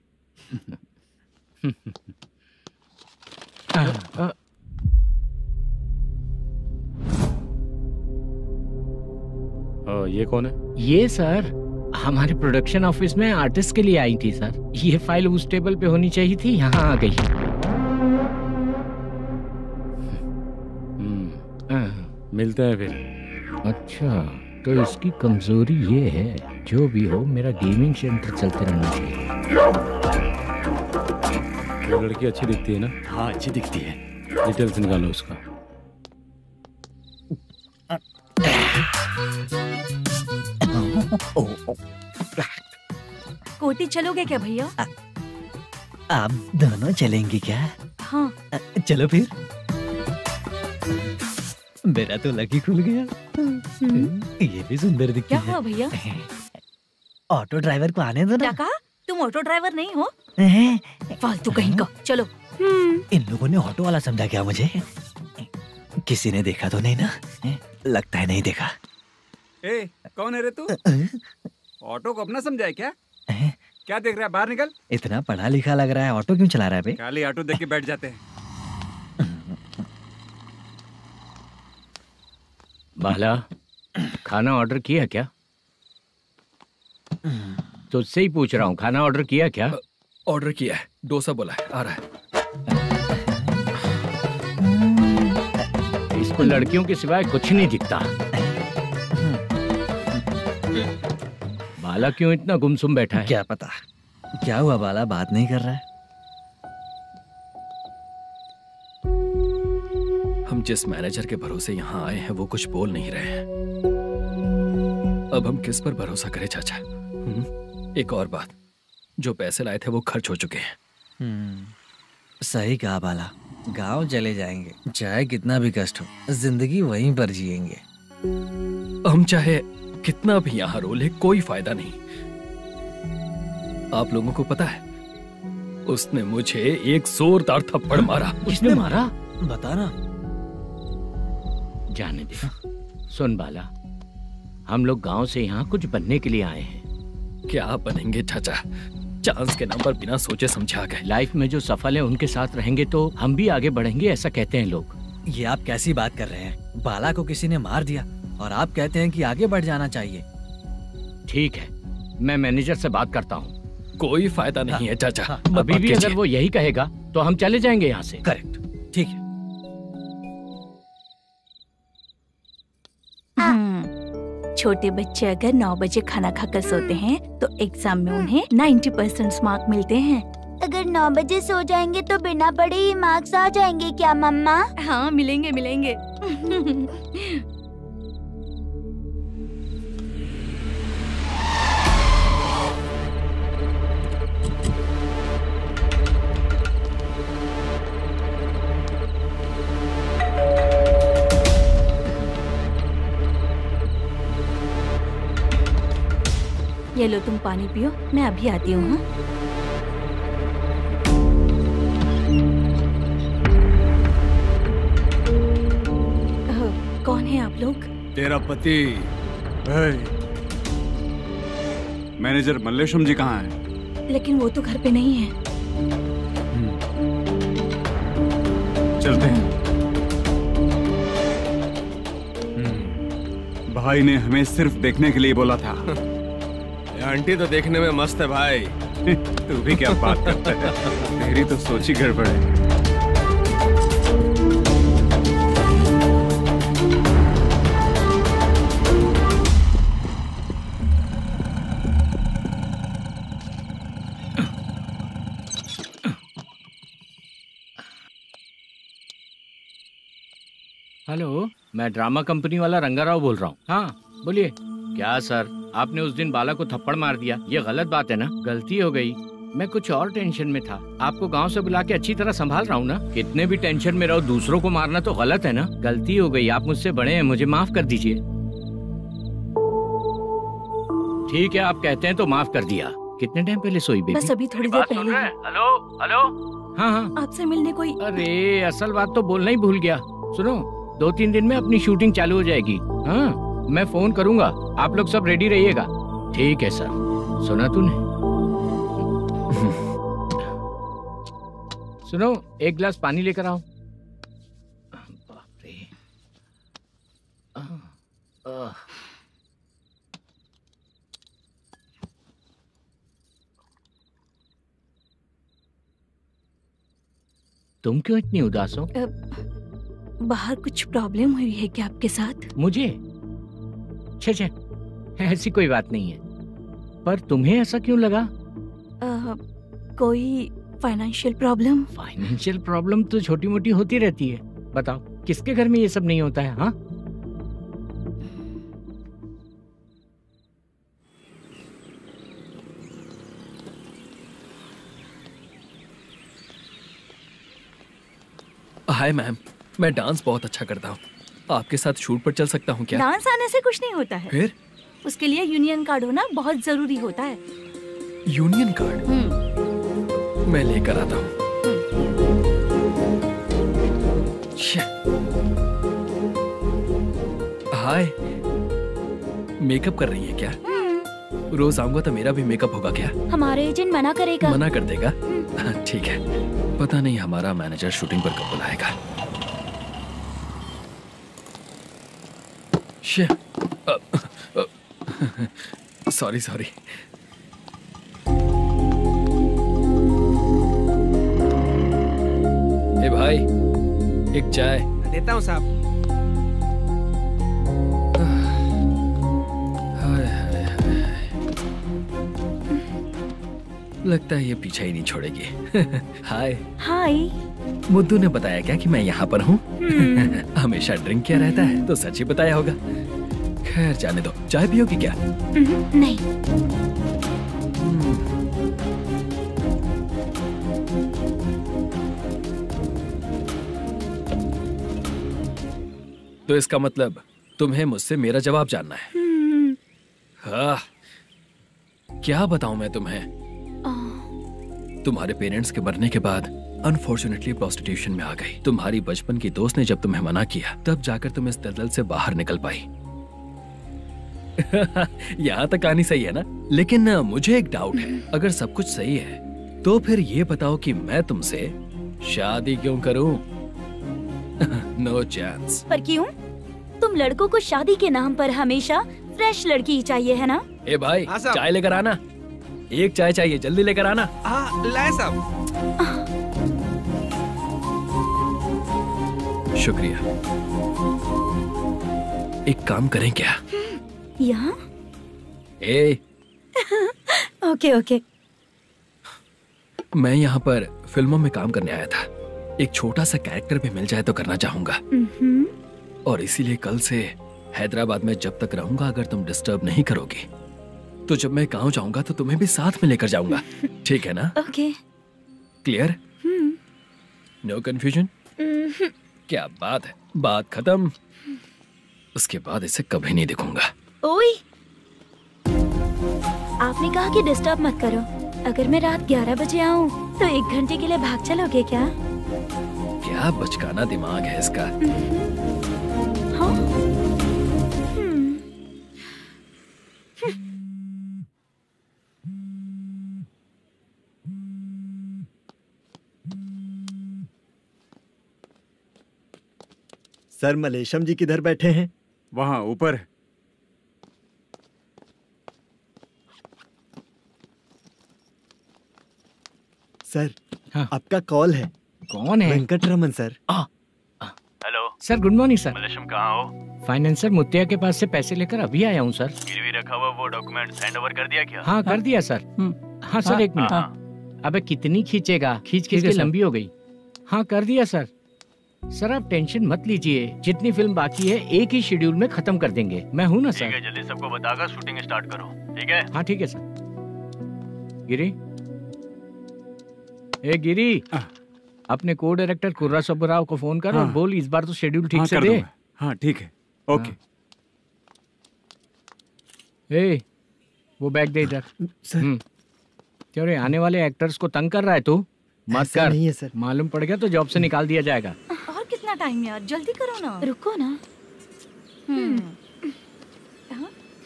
ये कौन है? ये सर हमारे प्रोडक्शन ऑफिस में आर्टिस्ट के लिए आई थी सर। ये फाइल उस टेबल पे होनी चाहिए थी, यहाँ आ गई। मिलते हैं फिर। अच्छा, तो इसकी कमजोरी ये है, जो भी हो मेरा गेमिंग सेंटर चलते रहना चाहिए। ये लड़की अच्छी दिखती है ना? हाँ अच्छी दिखती है। डिटेल्स निकालो उसका। कोटी चलोगे क्या भैया? आप दोनों चलेंगे क्या? हाँ। चलो फिर। मेरा तो लकी खुल गया। ये भी सुंदर दिखती क्या है। हुआ भैया? ऑटो ड्राइवर को आने दो क्या ना। कहा? तुम ऑटो ड्राइवर नहीं हो? फालतू कहीं का। चलो। इन लोगों ने ऑटो वाला समझा क्या मुझे? किसी ने देखा तो नहीं ना? लगता है नहीं देखा। ए, कौन है रे तू? ऑटो को अपना समझा है क्या? क्या देख रहा है? बाहर निकल। इतना पढ़ा लिखा लग रहा है, ऑटो क्यों चला रहा है बे? खाली ऑटो देख के बैठ जाते हैं। बाला, खाना ऑर्डर किया क्या? तुझसे ही पूछ रहा हूँ, खाना ऑर्डर किया क्या? ऑर्डर किया है, डोसा बोला है, आ रहा है। इसको लड़कियों के सिवाय कुछ नहीं दिखता। बाला क्यों इतना गुमसुम बैठा है? क्या पता क्या हुआ, बाला बात नहीं कर रहा है। हम जिस मैनेजर के भरोसे यहाँ आए हैं वो कुछ बोल नहीं रहे हैं। अब हम किस पर भरोसा करें चाचा? एक और बात, जो पैसे लाए थे वो खर्च हो चुके हैं। सही कहा बाला, गांव चले जाएंगे, चाहे कितना भी कष्ट हो, जिंदगी वहीं पर जिएंगे। हम चाहे कितना भी यहाँ रोले, कोई फायदा नहीं। आप लोगों को पता है, उसने मुझे एक जोरदार थप्पड़ मारा। किसने मारा? बताना। जाने दे। सुन बाला, हम लोग गांव से यहाँ कुछ बनने के लिए आए हैं। क्या बनेंगे चाचा? चांस के नाम पर बिना सोचे समझे आ गए। लाइफ में जो सफल है उनके साथ रहेंगे तो हम भी आगे बढ़ेंगे, ऐसा कहते हैं लोग। ये आप कैसी बात कर रहे हैं? बाला को किसी ने मार दिया और आप कहते हैं कि आगे बढ़ जाना चाहिए। ठीक है, मैं मैनेजर से बात करता हूँ। कोई फायदा नहीं है चाचा। अभी भी अगर वो यही कहेगा तो हम चले जाएंगे यहाँ से। करेक्ट, ठीक है। छोटे बच्चे अगर 9 बजे खाना खाकर सोते हैं तो एग्जाम में उन्हें 90% मार्क मिलते हैं। अगर 9 बजे सो जाएंगे तो बिना पढ़े ही मार्क्स आ जाएंगे क्या मम्मा? हाँ, मिलेंगे मिलेंगे। ये लो, तुम पानी पियो, मैं अभी आती हूँ। हाँ, कौन है आप लोग? तेरा पति। मैनेजर मल्लेशम जी कहाँ हैं? लेकिन वो तो घर पे नहीं है। चलते हैं। भाई ने हमें सिर्फ देखने के लिए बोला था। आंटी तो देखने में मस्त है भाई। तू भी क्या बात करता है? तेरी तो सोच ही गड़बड़ है। हेलो, मैं ड्रामा कंपनी वाला रंगाराव बोल रहा हूँ। हाँ बोलिए। क्या सर, आपने उस दिन बाला को थप्पड़ मार दिया, ये गलत बात है ना? गलती हो गई, मैं कुछ और टेंशन में था। आपको गांव से बुला के अच्छी तरह संभाल रहा हूँ ना। कितने भी टेंशन में रहो, दूसरों को मारना तो गलत है ना। गलती हो गई, आप मुझसे बड़े हैं, मुझे माफ कर दीजिए। ठीक है, आप कहते हैं तो माफ कर दिया। कितने टाइम पहले सोई बेबी? बस अभी थोड़ी देर पहले। Hello hello. हाँ हाँ, आपसे मिलने कोई। अरे असल बात तो बोलना ही भूल गया। सुनो, 2-3 दिन में अपनी शूटिंग चालू हो जाएगी। हाँ, मैं फोन करूंगा, आप लोग सब रेडी रहिएगा। ठीक है सर। सुना तूने? सुनो, एक गिलास पानी लेकर आओ। बाप रे। तुम क्यों इतनी उदास हो? बाहर कुछ प्रॉब्लम हुई है क्या आपके साथ? मुझे? छे, ऐसी कोई बात नहीं है। पर तुम्हें ऐसा क्यों लगा? कोई फाइनेंशियल प्रॉब्लम? फाइनेंशियल प्रॉब्लम तो छोटी मोटी होती रहती है। बताओ, किसके घर में ये सब नहीं होता है? हाँ, हाय मैम, मैं डांस बहुत अच्छा करता हूँ। आपके साथ शूट पर चल सकता हूँ क्या? डांस आने से कुछ नहीं होता है। फिर? उसके लिए यूनियन कार्ड होना बहुत जरूरी होता है। Union card? मैं लेकर आता हूँ। हाय, मेकअप कर रही है क्या? रोज आऊंगा तो मेरा भी मेकअप होगा क्या? हमारे एजेंट मना करेगा। मना कर देगा? ठीक है, पता नहीं हमारा मैनेजर शूटिंग पर कब बुलाएगा। सॉरी। ए भाई, एक चाय। देता हूँ साहब। लगता है ये पीछा ही नहीं छोड़ेगी। हाय। हाय। मुद्दू ने बताया क्या कि मैं यहाँ पर हूँ? हमेशा ड्रिंक किया रहता है तो सच ही बताया होगा। खैर जाने दो, चाय पियोगी क्या? नहीं। तो इसका मतलब तुम्हें मुझसे मेरा जवाब जानना है? हाँ, क्या बताऊं मैं तुम्हें? तुम्हारे पेरेंट्स के मरने के बाद अनफॉर्चुनेटली प्रोस्टिट्यूशन में आ गई। तुम्हारी बचपन की दोस्त ने जब तुम्हें मना किया, तब जाकर तुम इस दलदल से बाहर निकल पाई। यहाँ तक कहानी सही है ना, लेकिन मुझे एक डाउट है। अगर सब कुछ सही है तो फिर ये बताओ कि मैं तुमसे शादी क्यों करूं? No chance. पर क्यों? तुम लड़कों को शादी के नाम पर हमेशा फ्रेश लड़की ही चाहिए, है ना? ए भाई, चाय लेकर आना। एक चाय चाहिए, जल्दी लेकर आना। लाए साहब। शुक्रिया। एक काम करें क्या? यहाँ? ए, ओके ओके। मैं यहाँ पर फिल्मों में काम करने आया था। एक छोटा सा कैरेक्टर भी मिल जाए तो करना चाहूंगा। और इसीलिए कल से हैदराबाद में जब तक रहूंगा, अगर तुम डिस्टर्ब नहीं करोगी तो जब मैं गाँव जाऊंगा तो तुम्हें भी साथ में लेकर जाऊंगा। ठीक है ना? ओके। क्लियर? No confusion? क्या बात है, बात खत्म। उसके बाद इसे कभी नहीं दिखूंगा। ओए, आपने कहा कि डिस्टर्ब मत करो। अगर मैं रात 11 बजे आऊँ तो 1 घंटे के लिए भाग चलोगे क्या? क्या बचकाना दिमाग है इसका। हाँ? सर, मलेशम जी किधर बैठे हैं? वहाँ ऊपर। सर, आपका कॉल है। कौन है? Venkataraman sir. Hello sir, good morning sir. Malesham कहाँ हो? फाइनेंसर मुत्तिया के पास से पैसे लेकर अभी आया हूँ सर। गिरवी रखा हुआ वो डॉक्यूमेंट हैंड ओवर कर दिया क्या? हाँ, कर दिया सर। हाँ सर, एक मिनट। अबे कितनी खींचेगा, खींच खींच के लंबी हो गई। हाँ, कर दिया सर। सर आप टेंशन मत लीजिए, जितनी फिल्म बाकी है एक ही शेड्यूल में खत्म कर देंगे। मैं हूँ ना सर। ठीक है, जल्दी सबको बताकर शूटिंग स्टार्ट करो। ठीक है? हाँ ठीक है सर। गिरी, ए गिरी, अपने को डायरेक्टर कुर्रा सुब्बराव को फोन कर और बोल इस बार तो शेड्यूल ठीक से दे। हाँ ठीक है, ओके। ए, वो बैग दे इधर। क्यों रे, आने वाले एक्टर्स को तंग कर रहा है तू? मत कर। नहीं है सर। मालूम पड़ गया तो जॉब से निकाल दिया जाएगा। और कितना टाइम यार, जल्दी करो ना। रुको ना।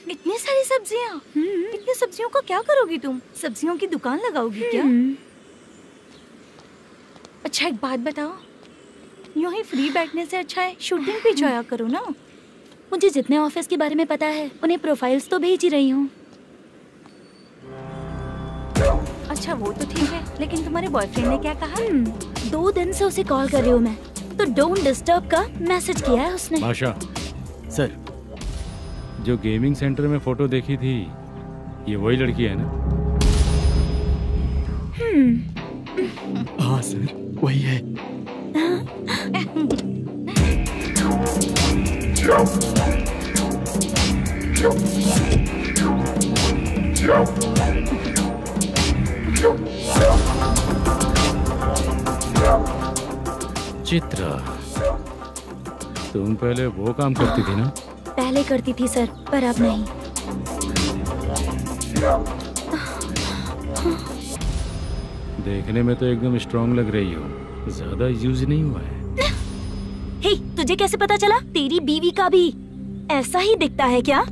इतनी सारी सब्जियाँ, इतनी सब्जियों को क्या करोगी तुम? सब्जियों की दुकान लगाओगी क्या? अच्छा एक बात बताओ, यूं ही फ्री बैठने से अच्छा है शूटिंग भी जाया करो ना। मुझे जितने ऑफिस के बारे में पता है उन्हें प्रोफाइल्स तो भेज ही रही हूँ। अच्छा वो तो ठीक है, लेकिन तुम्हारे बॉयफ्रेंड ने क्या कहा? 2 दिन से उसे कॉल कर रही हूँ मैं, तो डोंट डिस्टर्ब का मैसेज किया है उसने। बादशाह सर, जो गेमिंग सेंटर में फोटो देखी थी, ये वही लड़की है ना? हाँ सर, वही है। चित्रा, तुम पहले वो काम करती थी ना? पहले करती थी सर, पर अब नहीं। देखने में तो एकदम स्ट्रांग लग रही हो, ज्यादा यूज नहीं हुआ है। हे, तुझे कैसे पता चला? तेरी बीवी का भी ऐसा ही दिखता है क्या?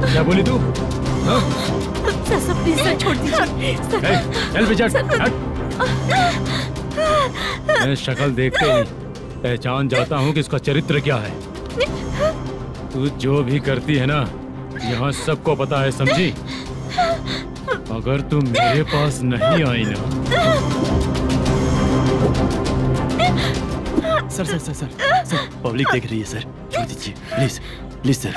क्या बोली तू? सर प्लीज सर, छोड़ दीजिए। चल विजय, मैं शक्ल देखते ही पहचान जाता हूँ कि इसका चरित्र क्या है। तू जो भी करती है ना, यहाँ सबको पता है, समझी? अगर तू मेरे पास नहीं आई ना। Sir sir sir sir sir, public देख रही है सर, छोड़ दीजिए please please sir.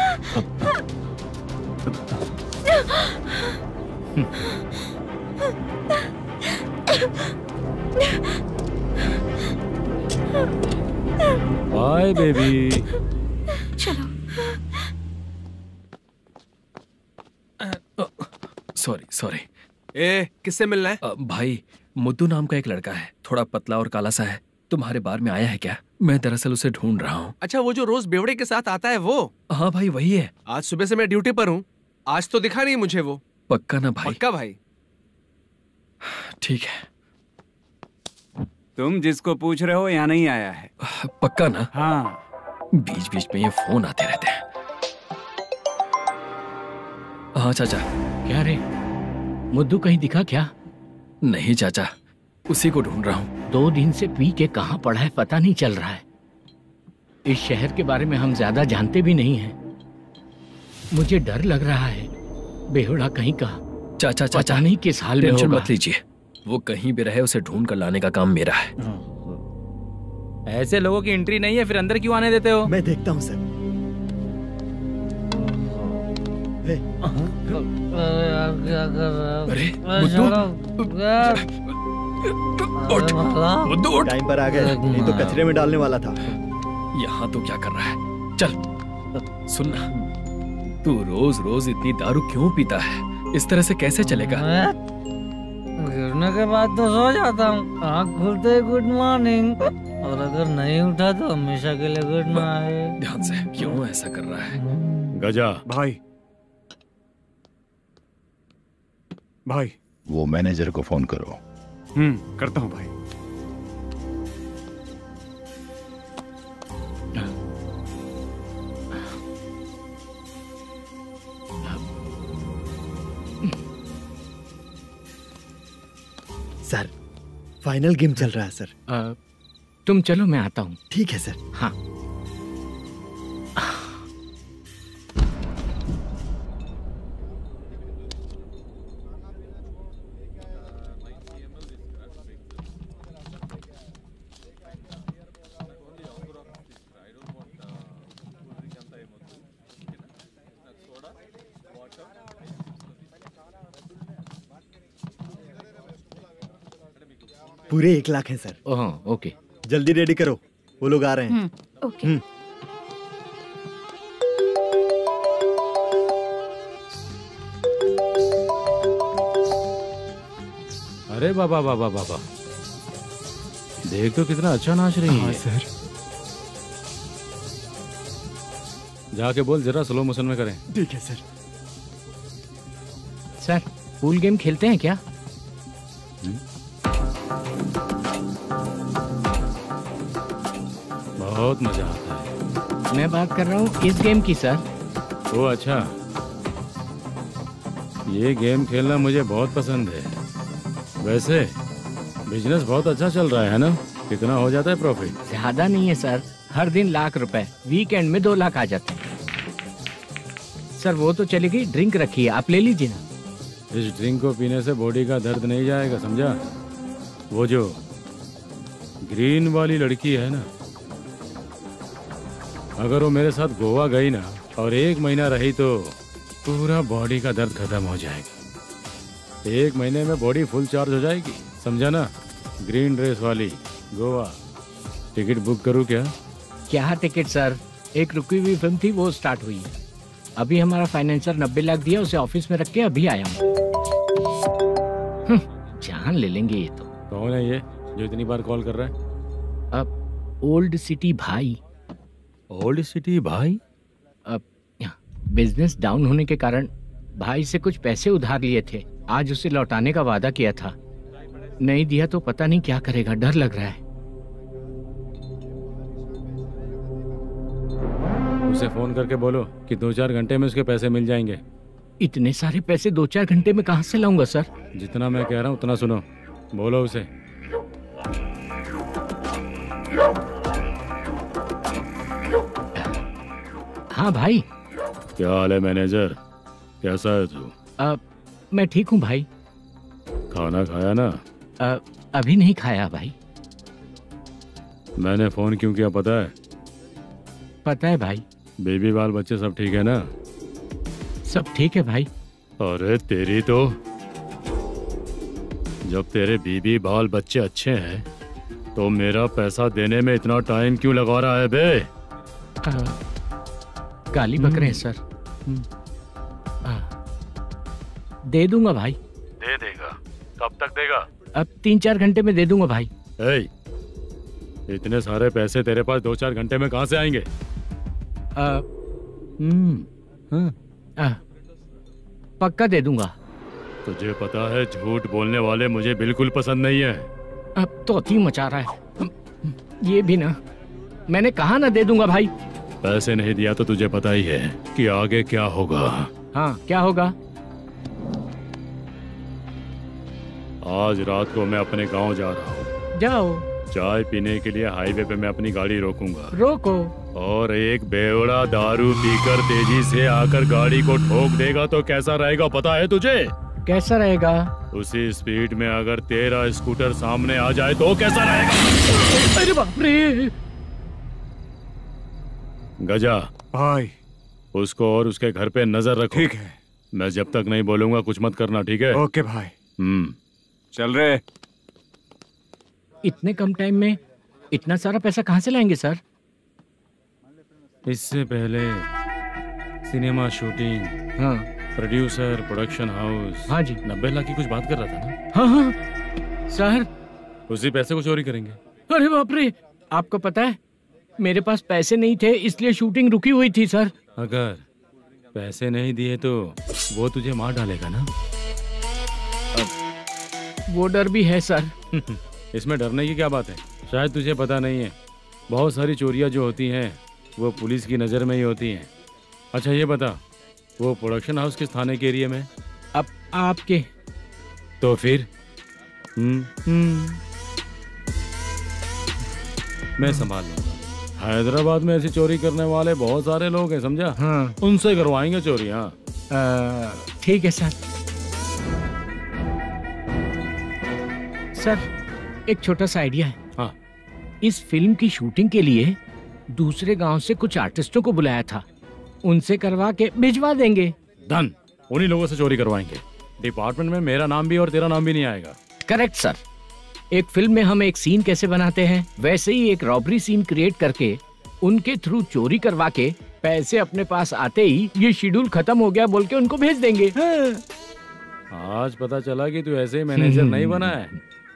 Bye baby. चलो। Sorry sorry. ए, किससे मिलना है? भाई, मुद्दू नाम का एक लड़का है, थोड़ा पतला और काला सा है। तुम्हारे बार में आया है क्या? मैं दरअसल उसे ढूंढ रहा हूँ। अच्छा, वो जो रोज बेवड़े के साथ आता है वो? हाँ भाई, वही है। आज सुबह से मैं ड्यूटी पर हूँ, आज तो दिखा नहीं मुझे वो। पक्का ना भाई? पक्का भाई। ठीक है। तुम जिसको पूछ रहे हो यहाँ नहीं आया है। पक्का ना? हाँ। बीच बीच में ये फोन आते रहते हैं। हाँ चाचा। क्या रे, मुद्दू कहीं दिखा क्या? नहीं चाचा, उसी को ढूंढ रहा हूँ। 2 दिन से पी के कहाँ पड़ा है पता नहीं चल रहा है। इस शहर के बारे में हम ज्यादा जानते भी नहीं हैं। मुझे डर लग रहा है, बेहुड़ा कहीं का। चाचा पता नहीं किस हाल में टेंशन होगा। मत लीजिए, वो कहीं भी रहे उसे ढूंढ कर लाने का काम मेरा है। ऐसे लोगों की एंट्री नहीं है, फिर अंदर क्यों आने देते हो? मैं देखता हूँ सर। अरे मुद्दू टाइम पर आ गए, नहीं तो कचरे में डालने वाला था। यहाँ तो क्या कर रहा है? चल सुनना, तू रोज रोज इतनी दारू क्यों पीता है? इस तरह से कैसे चलेगा? गिरने के बाद तो सो जाता हूँ, आँख खुलते ही गुड मॉर्निंग, और अगर नहीं उठा तो हमेशा के लिए गुड नाइट। ध्यान से, क्यों ऐसा कर रहा है? गजा भाई, भाई वो मैनेजर को फोन करो। करता हूँ भाई। सर फाइनल गेम चल रहा है सर। तुम चलो, मैं आता हूँ। ठीक है सर। हाँ। पूरे 1 लाख हैं सर। ओह ओके, जल्दी रेडी करो, वो लोग आ रहे हैं। ओके। अरे बाबा बाबा बाबा, देख तो कितना अच्छा नाच रही है। सर जाके बोल जरा स्लो मोशन में करें। ठीक है सर। सर पूल गेम खेलते हैं क्या? बहुत मजा आता है। मैं बात कर रहा हूँ इस गेम की सर। ओ अच्छा, ये गेम खेलना मुझे बहुत पसंद है। वैसे बिजनेस बहुत अच्छा चल रहा है ना? कितना हो जाता है प्रॉफिट? ज्यादा नहीं है सर, हर दिन लाख रुपए, वीकेंड में 2 लाख आ जाते हैं। सर वो तो चली गई, ड्रिंक रखी है, आप ले लीजिए ना। इस ड्रिंक को पीने से बॉडी का दर्द नहीं जाएगा, समझा? वो जो ग्रीन वाली लड़की है ना, अगर वो मेरे साथ गोवा गई ना और 1 महीना रही तो पूरा बॉडी का दर्द खत्म हो जाएगा। 1 महीने में बॉडी फुल चार्ज हो जाएगी, समझा ना? ग्रीन ड्रेस वाली गोवा। टिकट बुक करूँ क्या? क्या टिकट सर, एक रुकी हुई फिल्म थी वो स्टार्ट हुई है। अभी हमारा फाइनेंसर 90 लाख दिया, उसे ऑफिस में रख के अभी आया हूँ। जान ले लेंगे ये तो। कौन है ये जो इतनी बार कॉल कर रहा है? अब ओल्ड सिटी भाई। ओल्ड सिटी भाई? अब बिजनेस डाउन होने के कारण भाई से कुछ पैसे उधार लिए थे, आज उसे लौटाने का वादा किया था। नहीं दिया तो पता नहीं क्या करेगा, डर लग रहा है। उसे फोन करके बोलो कि 2-4 घंटे में उसके पैसे मिल जाएंगे। इतने सारे पैसे 2-4 घंटे में कहाँ से लाऊंगा सर? जितना मैं कह रहा हूँ उतना सुनो, बोलो उसे। हाँ भाई। क्या हाल है मैनेजर, कैसा है तू? मैं ठीक हूँ भाई। खाना खाया ना? अभी नहीं खाया भाई। मैंने फोन क्यों किया पता है? पता है भाई। बेबी बाल बच्चे सब ठीक है ना? सब ठीक है भाई। अरे तेरी तो, जब तेरे बीबी बाल बच्चे अच्छे हैं तो मेरा पैसा देने में इतना टाइम क्यों लगा रहा है बे? गाली बक रहे हैं सर। दे दूंगा भाई। दे देगा? कब तक देगा? अब 3-4 घंटे में दे दूंगा भाई। इतने सारे पैसे तेरे पास 2-4 घंटे में कहाँ से आएंगे? पक्का दे दूंगा। तुझे पता है झूठ बोलने वाले मुझे बिल्कुल पसंद नहीं है। अब तोती मचा रहा है ये भी ना। मैंने कहा ना दे दूंगा भाई। पैसे नहीं दिया तो तुझे पता ही है कि आगे क्या होगा। हाँ क्या होगा? आज रात को मैं अपने गांव जा रहा हूँ। जाओ। चाय पीने के लिए हाईवे पे मैं अपनी गाड़ी रोकूंगा। रोको। और एक बेवड़ा दारू पीकर तेजी से आकर गाड़ी को ठोक देगा तो कैसा रहेगा पता है तुझे? कैसा रहेगा? उसी स्पीड में अगर तेरा स्कूटर सामने आ जाए तो कैसा रहेगा? अरे बाप रे। गजा भाई, उसको और उसके घर पे नजर रखो। ठीक है। मैं जब तक नहीं बोलूंगा कुछ मत करना, ठीक है? ओके भाई। चल रहे। इतने कम टाइम में इतना सारा पैसा कहाँ से लाएंगे सर? इससे पहले सिनेमा शूटिंग, हाँ, प्रोड्यूसर, प्रोडक्शन हाउस, हाँ जी, 90 लाख की कुछ बात कर रहा था ना? हाँ हाँ सर। उसी पैसे को चोरी करेंगे। अरे बाप रे, आपको पता है मेरे पास पैसे नहीं थे इसलिए शूटिंग रुकी हुई थी सर। अगर पैसे नहीं दिए तो वो तुझे मार डालेगा ना? वो डर भी है सर। इसमें डरने की क्या बात है? शायद तुझे पता नहीं है, बहुत सारी चोरियां जो होती हैं वो पुलिस की नज़र में ही होती हैं। अच्छा ये बता, वो प्रोडक्शन हाउस किस थाने के एरिया में? अब आपके। तो फिर मैं संभाल लूंगा। हैदराबाद में ऐसी चोरी करने वाले बहुत सारे लोग हैं, समझा? हाँ। उनसे करवाएंगे चोरी। हाँ ठीक है सर। सर एक छोटा सा आइडिया है। हाँ। इस फिल्म की शूटिंग के लिए दूसरे गांव से कुछ आर्टिस्टों को बुलाया था, उनसे करवा के भिजवा देंगे। डन, उन्हीं लोगों से चोरी करवाएंगे। डिपार्टमेंट में मेरा नाम भी और तेरा नाम भी नहीं आएगा। Correct sir. एक फिल्म में हम एक सीन कैसे बनाते हैं वैसे ही एक रॉबरी सीन क्रिएट करके उनके थ्रू चोरी करवा के पैसे अपने पास आते ही ये शेड्यूल खत्म हो गया बोल के उनको भेज देंगे। आज पता चला कि तू ऐसे ही मैनेजर नहीं बना है।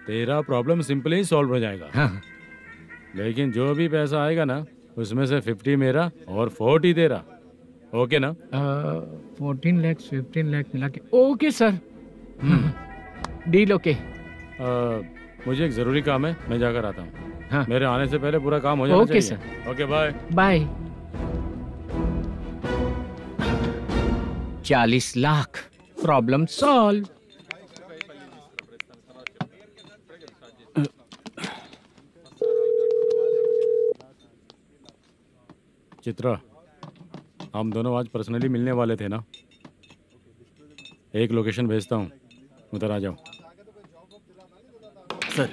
तेरा प्रॉब्लम सिंपली ही सॉल्व हो जाएगा। हाँ। लेकिन जो भी पैसा आएगा ना उसमें से 50 मेरा और 40 तेरा। ओके ना? 14 लाख 15 लाख मिला के। Okay sir. Deal okay. मुझे एक जरूरी काम है, मैं जाकर आता हूँ। हाँ। मेरे आने से पहले पूरा काम हो जाना ओके चाहिए। Sir. Okay bye. Bye. 40 lakh, problem solve. Chitra, हम दोनों आज पर्सनली मिलने वाले थे ना? एक लोकेशन भेजता हूँ, उधर आ जाओ। सर।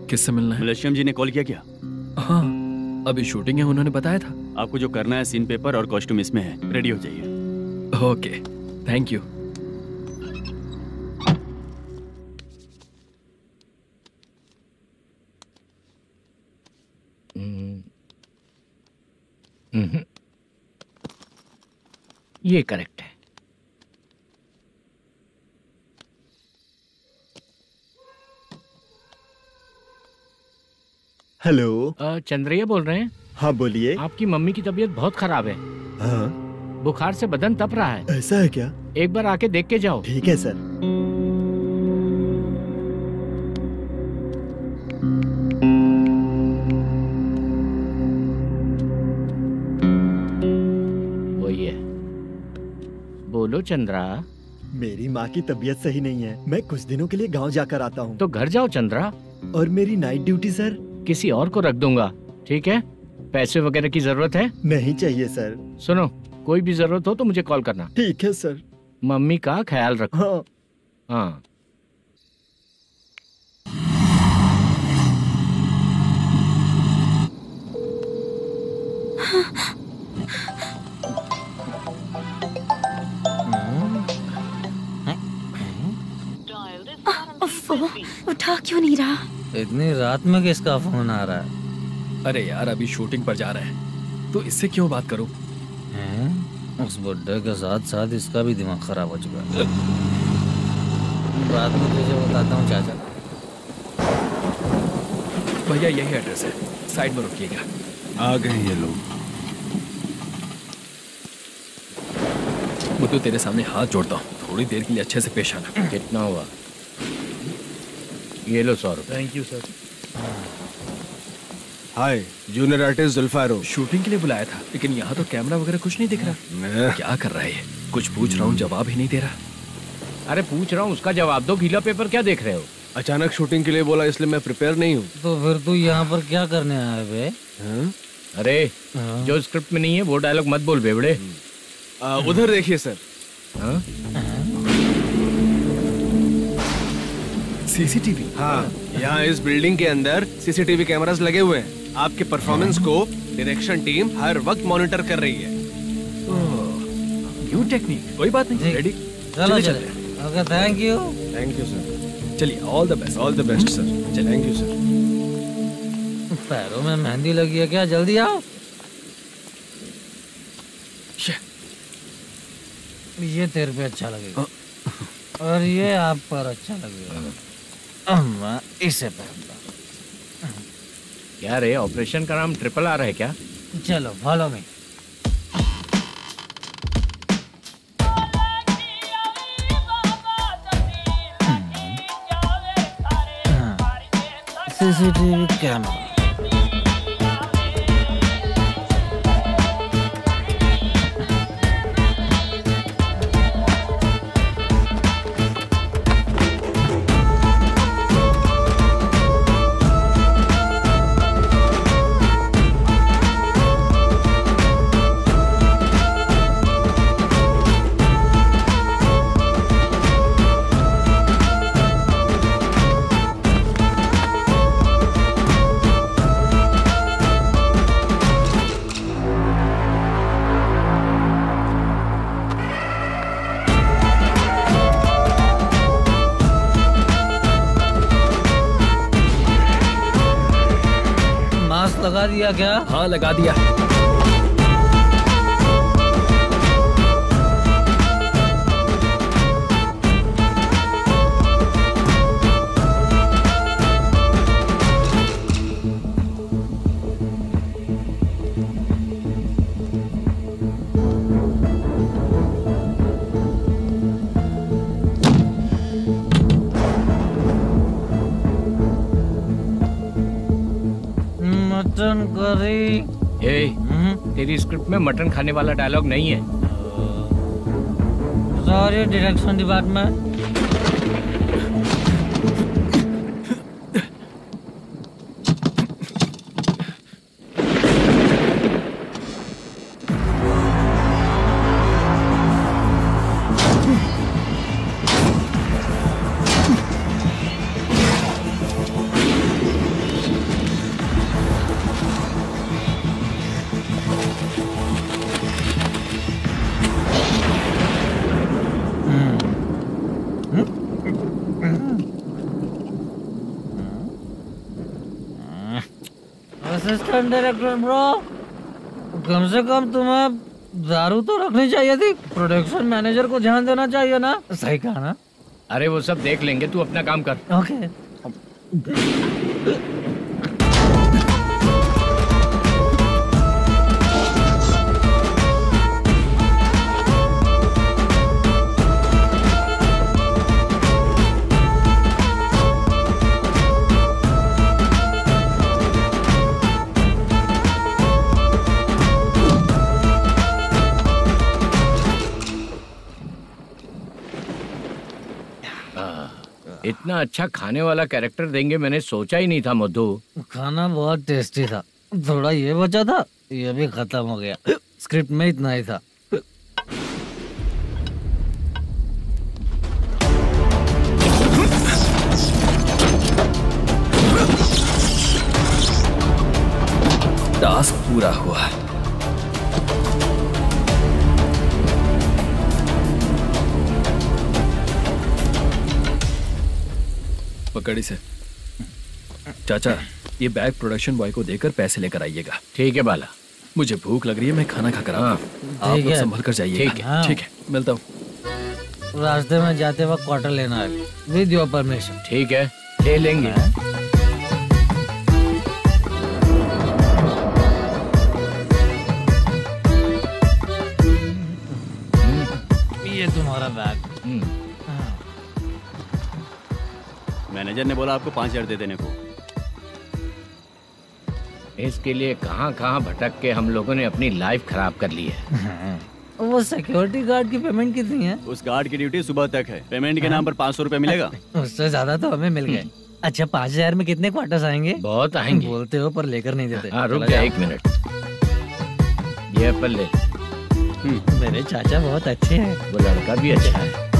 किससे मिलना है? मलेशियम जी ने कॉल किया क्या? हाँ, अभी शूटिंग है, उन्होंने बताया था। आपको जो करना है सीन पेपर और कॉस्ट्यूम इसमें है, रेडी हो जाइए। Okay, thank you. ये करेक्ट है। हेलो। चंद्रैया बोल रहे हैं? हाँ बोलिए। आपकी मम्मी की तबीयत बहुत खराब है। हाँ। बुखार से बदन तप रहा है। ऐसा है क्या? एक बार आके देख के जाओ। ठीक है सर। वही है। बोलो चंद्रा। मेरी माँ की तबीयत सही नहीं है, मैं कुछ दिनों के लिए गांव जाकर आता हूँ। तो घर जाओ चंद्रा। और मेरी नाइट ड्यूटी सर? किसी और को रख दूंगा, ठीक है? पैसे वगैरह की जरूरत है? नहीं चाहिए सर। सुनो, कोई भी जरूरत हो तो मुझे कॉल करना। ठीक है सर। मम्मी का ख्याल रखो। हाँ। हाँ। उठा क्यों नहीं रहा? इतनी रात में किसका फोन आ रहा है? अरे यार, अभी शूटिंग पर जा रहे हैं तो इससे क्यों बात करूं? उस बुड्ढे के साथ साथ इसका भी दिमाग खराब हो चुका है। बाद में तुझे बताता हूँ चाचा। भैया यही एड्रेस है, साइड में रुकिएगा। आ गए ये लोग। मुझे तेरे सामने हाथ जोड़ता हूँ, थोड़ी देर के लिए अच्छे से पेश आना। कितना हुआ? ये लो 100 रुपए। Thank you sir. Hi, junior artist जुल्फारो। शूटिंग के लिए बुलाया था, लेकिन यहाँ तो कैमरा वगैरह कुछ नहीं दिख रहा। क्या कर रहा है ये? कुछ पूछ रहा हूँ, जवाब ही नहीं दे रहा। अरे पूछ रहा हूँ, उसका जवाब दो। गीला पेपर क्या देख रहे हो? अचानक शूटिंग के लिए बोला, इसलिए मैं प्रिपेयर नहीं हूँ। तो फिर तू यहाँ पर क्या करने आया बे? अरे जो स्क्रिप्ट में नहीं है वो डायलॉग मत बोल बेवड़े। उधर देखिए सर। सीसीटीवी? हाँ, यहाँ इस बिल्डिंग के अंदर सीसीटीवी कैमरास लगे हुए हैं। आपके परफॉर्मेंस को डायरेक्शन टीम हर वक्त मॉनिटर कर रही है। न्यू टेक्निक, कोई बात नहीं। रेडी? चलो चले। Okay, thank you. Thank you sir. चलिए, all the best. All the best sir. Thank you sir. पैरों में मेहंदी लगी है क्या? जल्दी आओ। ये तेरे पे अच्छा लगेगा और ये आप पर अच्छा लगेगा। मैं इसे पहनता। क्या रे, ऑपरेशन का नाम ट्रिपल आर है क्या? चलो फॉलो मी। CCTV camera. लगा दिया क्या? हाँ, लगा दिया। Mutton curry. तेरी स्क्रिप्ट में मटन खाने वाला डायलॉग नहीं है। Sorry direction department. Assistant director bro, कम से कम तुम्हें दारू तो रखनी चाहिए थी। प्रोडक्शन मैनेजर को ध्यान देना चाहिए ना। सही कहा ना? अरे वो सब देख लेंगे, तू अपना काम कर। ओके। इतना अच्छा खाने वाला कैरेक्टर देंगे मैंने सोचा ही नहीं था मधु। खाना बहुत टेस्टी था। थोड़ा ये बचा था, ये भी खत्म हो गया। स्क्रिप्ट में इतना ही था। टास्क पूरा हुआ। पकड़ी से। चाचा, ये बैग प्रोडक्शन बॉय को देकर पैसे लेकर आइएगा। ठीक है बाला। मुझे भूख लग रही है, मैं खाना खाकर आता हूँ। आप लोग संभल कर जाइएगा। ठीक है। ठीक है, मिलता हूँ। रास्ते में जाते वक्त क्वार्टर लेना है, विद योर परमिशन। ठीक है, ले लेंगे। ये तुम्हारा बैग। मैनेजर ने बोला आपको 5,000 दे देने को। इसके लिए कहाँ कहाँ भटक के हम लोगों ने अपनी लाइफ खराब कर ली है। वो सिक्योरिटी गार्ड की पेमेंट कितनी है? उस गार्ड की ड्यूटी सुबह तक है। पेमेंट के नाम पर 500 रुपए मिलेगा। उससे ज्यादा तो हमें मिल गए। अच्छा 5000 में कितने क्वार्टर्स आएंगे? बहुत आएंगे। बोलते हो पर लेकर नहीं देते। हाँ रुक जा 1 मिनट, ये एप्पल ले। मेरे चाचा बहुत अच्छे हैं। वो लड़का भी अच्छा है।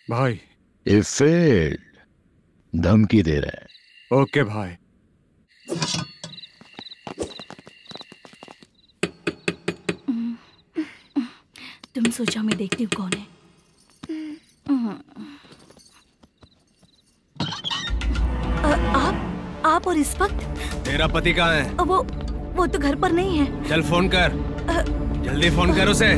भाई ये फेल्ड, धमकी दे रहा है। ओके भाई। तुम सोचो मैं देखती हूँ कौन है। आप और इस वक्त? तेरा पति कहाँ है? वो तो घर पर नहीं है। चल फोन कर, जल्दी फोन कर उसे।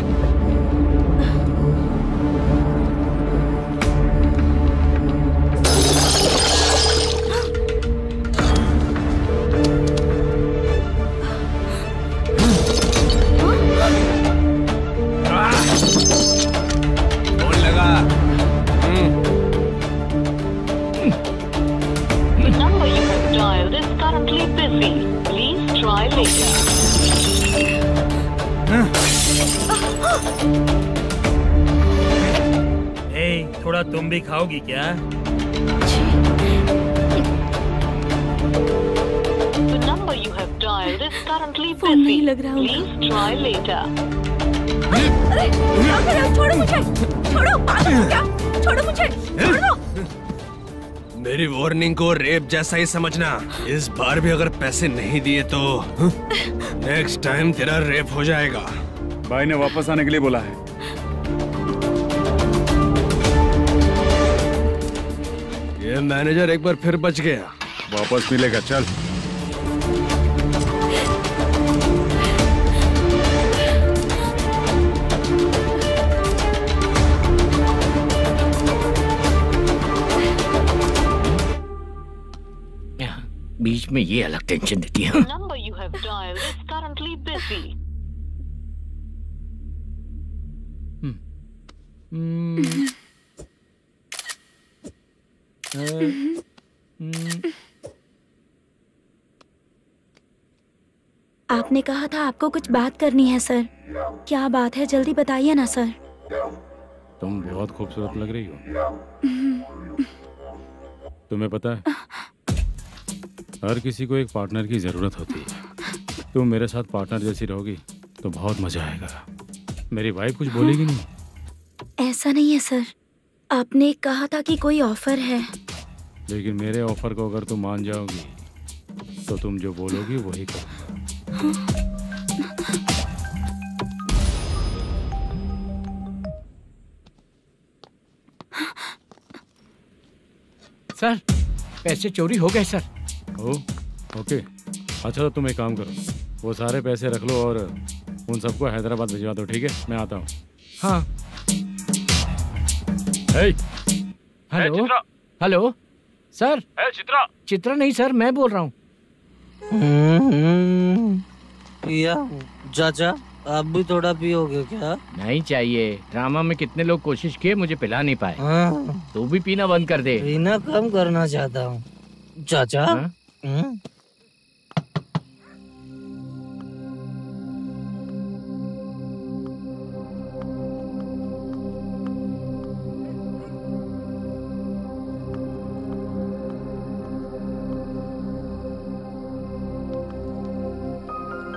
थोड़ा तुम भी खाओगी क्या? फोन नहीं लग रहा होगा। अरे छोड़ो मुझे, छोड़ो, पागल हो क्या? छोड़ो मुझे, छोड़ो। मेरी वार्निंग को रेप जैसा ही समझना। इस बार भी अगर पैसे नहीं दिए तो नेक्स्ट टाइम तेरा रेप हो जाएगा। भाई ने वापस आने के लिए बोला है। ये मैनेजर एक बार फिर बच गया। वापस मिलेगा, चल। बीच में ये अलग टेंशन देती है। आपने कहा था आपको कुछ बात करनी है सर। क्या बात है, जल्दी बताइए ना सर। तुम बहुत खूबसूरत लग रही हो। तुम्हें पता है, हर किसी को एक पार्टनर की जरूरत होती है। तुम मेरे साथ पार्टनर जैसी रहोगी तो बहुत मजा आएगा। मेरी वाइफ कुछ बोलेगी नहीं? ऐसा नहीं है सर, आपने कहा था कि कोई ऑफर है। लेकिन मेरे ऑफर को अगर तुम मान जाओगी तो तुम जो बोलोगी वही करूँगा। सर पैसे चोरी हो गए सर। ओके, अच्छा तो तुम एक काम करो, वो सारे पैसे रख लो और उन सबको हैदराबाद भिजवा दो, ठीक है? मैं आता हूँ। हाँ। Hello hello sir. Chitra? Chitra नहीं सर, मैं बोल रहा हूँ। या चाचा आप भी थोड़ा पियोगे क्या? नहीं चाहिए। ड्रामा में कितने लोग कोशिश किए, मुझे पिला नहीं पाए। तू भी पीना बंद कर दे। पीना कम करना चाहता हूँ चाचा।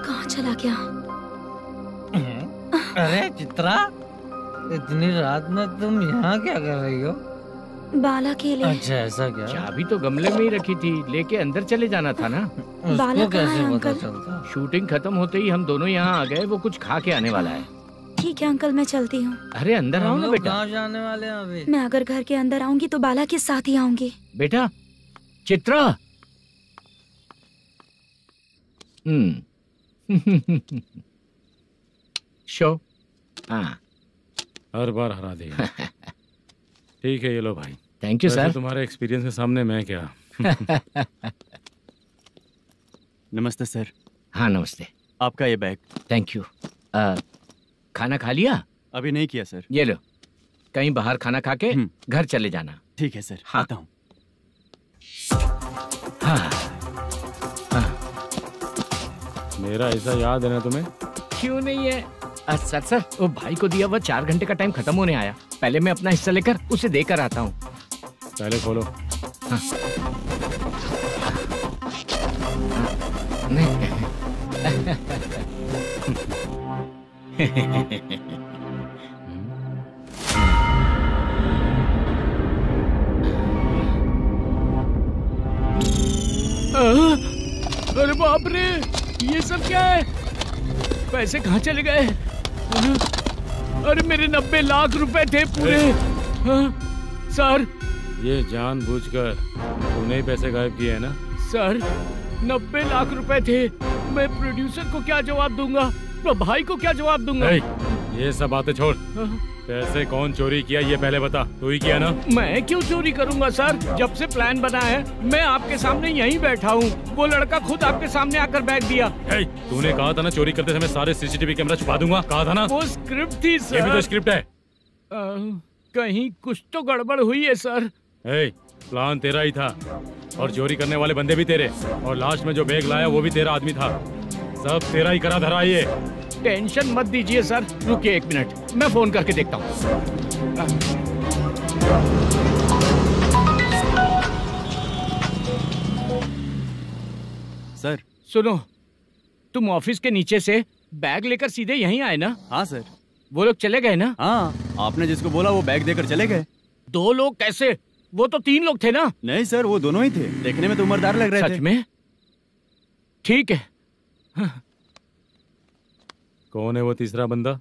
कहाँ चला गया? अरे चित्रा, इतनी रात में तुम यहाँ क्या कर रही हो? बाला के लिए। अच्छा ऐसा क्या? चाबी तो गमले में ही रखी थी, लेके अंदर चले जाना था ना। बाला कैसे कहाँ है पता अंकल? चलता? शूटिंग खत्म होते ही हम दोनों यहाँ आ गए। वो कुछ खा के आने वाला है। ठीक है अंकल, मैं चलती हूँ। अरे अंदर आओ ना बेटा। कहाँ जाने वाले हैं अभी? मैं अगर घर के अंदर आऊंगी तो बाला के साथ ही आऊंगी। बेटा चित्रा। शो। हाँ हर बार हरा देगा। ठीक है, ये लो भाई। Thank you sir. तुम्हारे एक्सपीरियंस के सामने मैं क्या। नमस्ते सर। हाँ नमस्ते। आपका ये बैग। Thank you. खाना खा लिया? अभी नहीं किया सर। ये लो, कहीं बाहर खाना खा के घर चले जाना। ठीक है सर। हाँ। आता हूँ। मेरा ऐसा याद है ना तुम्हें? क्यों नहीं है? सर वो भाई को दिया हुआ 4 घंटे का टाइम खत्म होने आया। पहले मैं अपना हिस्सा लेकर उसे देकर आता हूँ। पहले खोलो। हाँ। अरे बाप रे, ये सब क्या है? पैसे कहाँ चले गए? अरे मेरे 90 लाख रुपए थे पूरे। सर, ये जानबूझकर तूने ही पैसे गायब किए हैं ना? सर 90 लाख रुपए थे। मैं प्रोड्यूसर को क्या जवाब दूंगा? तो भाई को क्या जवाब दूंगा? ये सब बातें छोड़। पैसे कौन चोरी किया ये पहले बता। तू ही किया ना? मैं क्यों चोरी करूंगा सर? जब से प्लान बना है मैं आपके सामने यहीं बैठा हूँ। वो लड़का खुद आपके सामने आकर बैग दिया। तूने कहा था ना चोरी करते समय सारे सीसीटीवी कैमरा छुपा दूंगा। कहा था ना? वो स्क्रिप्ट थी सर। ये भी तो स्क्रिप्ट है। कहीं कुछ तो गड़बड़ हुई है सर। प्लान तेरा ही था और चोरी करने वाले बंदे भी तेरे, और लास्ट में जो बैग लाया वो भी तेरा आदमी था। सब तेरा ही करा धरा। ये टेंशन मत दीजिए सर। रुकिए 1 मिनट, मैं फोन करके देखता हूँ। सर सुनो, तुम ऑफिस के नीचे से बैग लेकर सीधे यहीं आए ना? हाँ सर। वो लोग चले गए ना? हाँ, आपने जिसको बोला वो बैग देकर चले गए। 2 लोग कैसे? वो तो 3 लोग थे ना? नहीं सर, वो दोनों ही थे। देखने में तो उम्रदार लग रहे थे। सच में? ठीक है। कौन है वो तीसरा बंदा?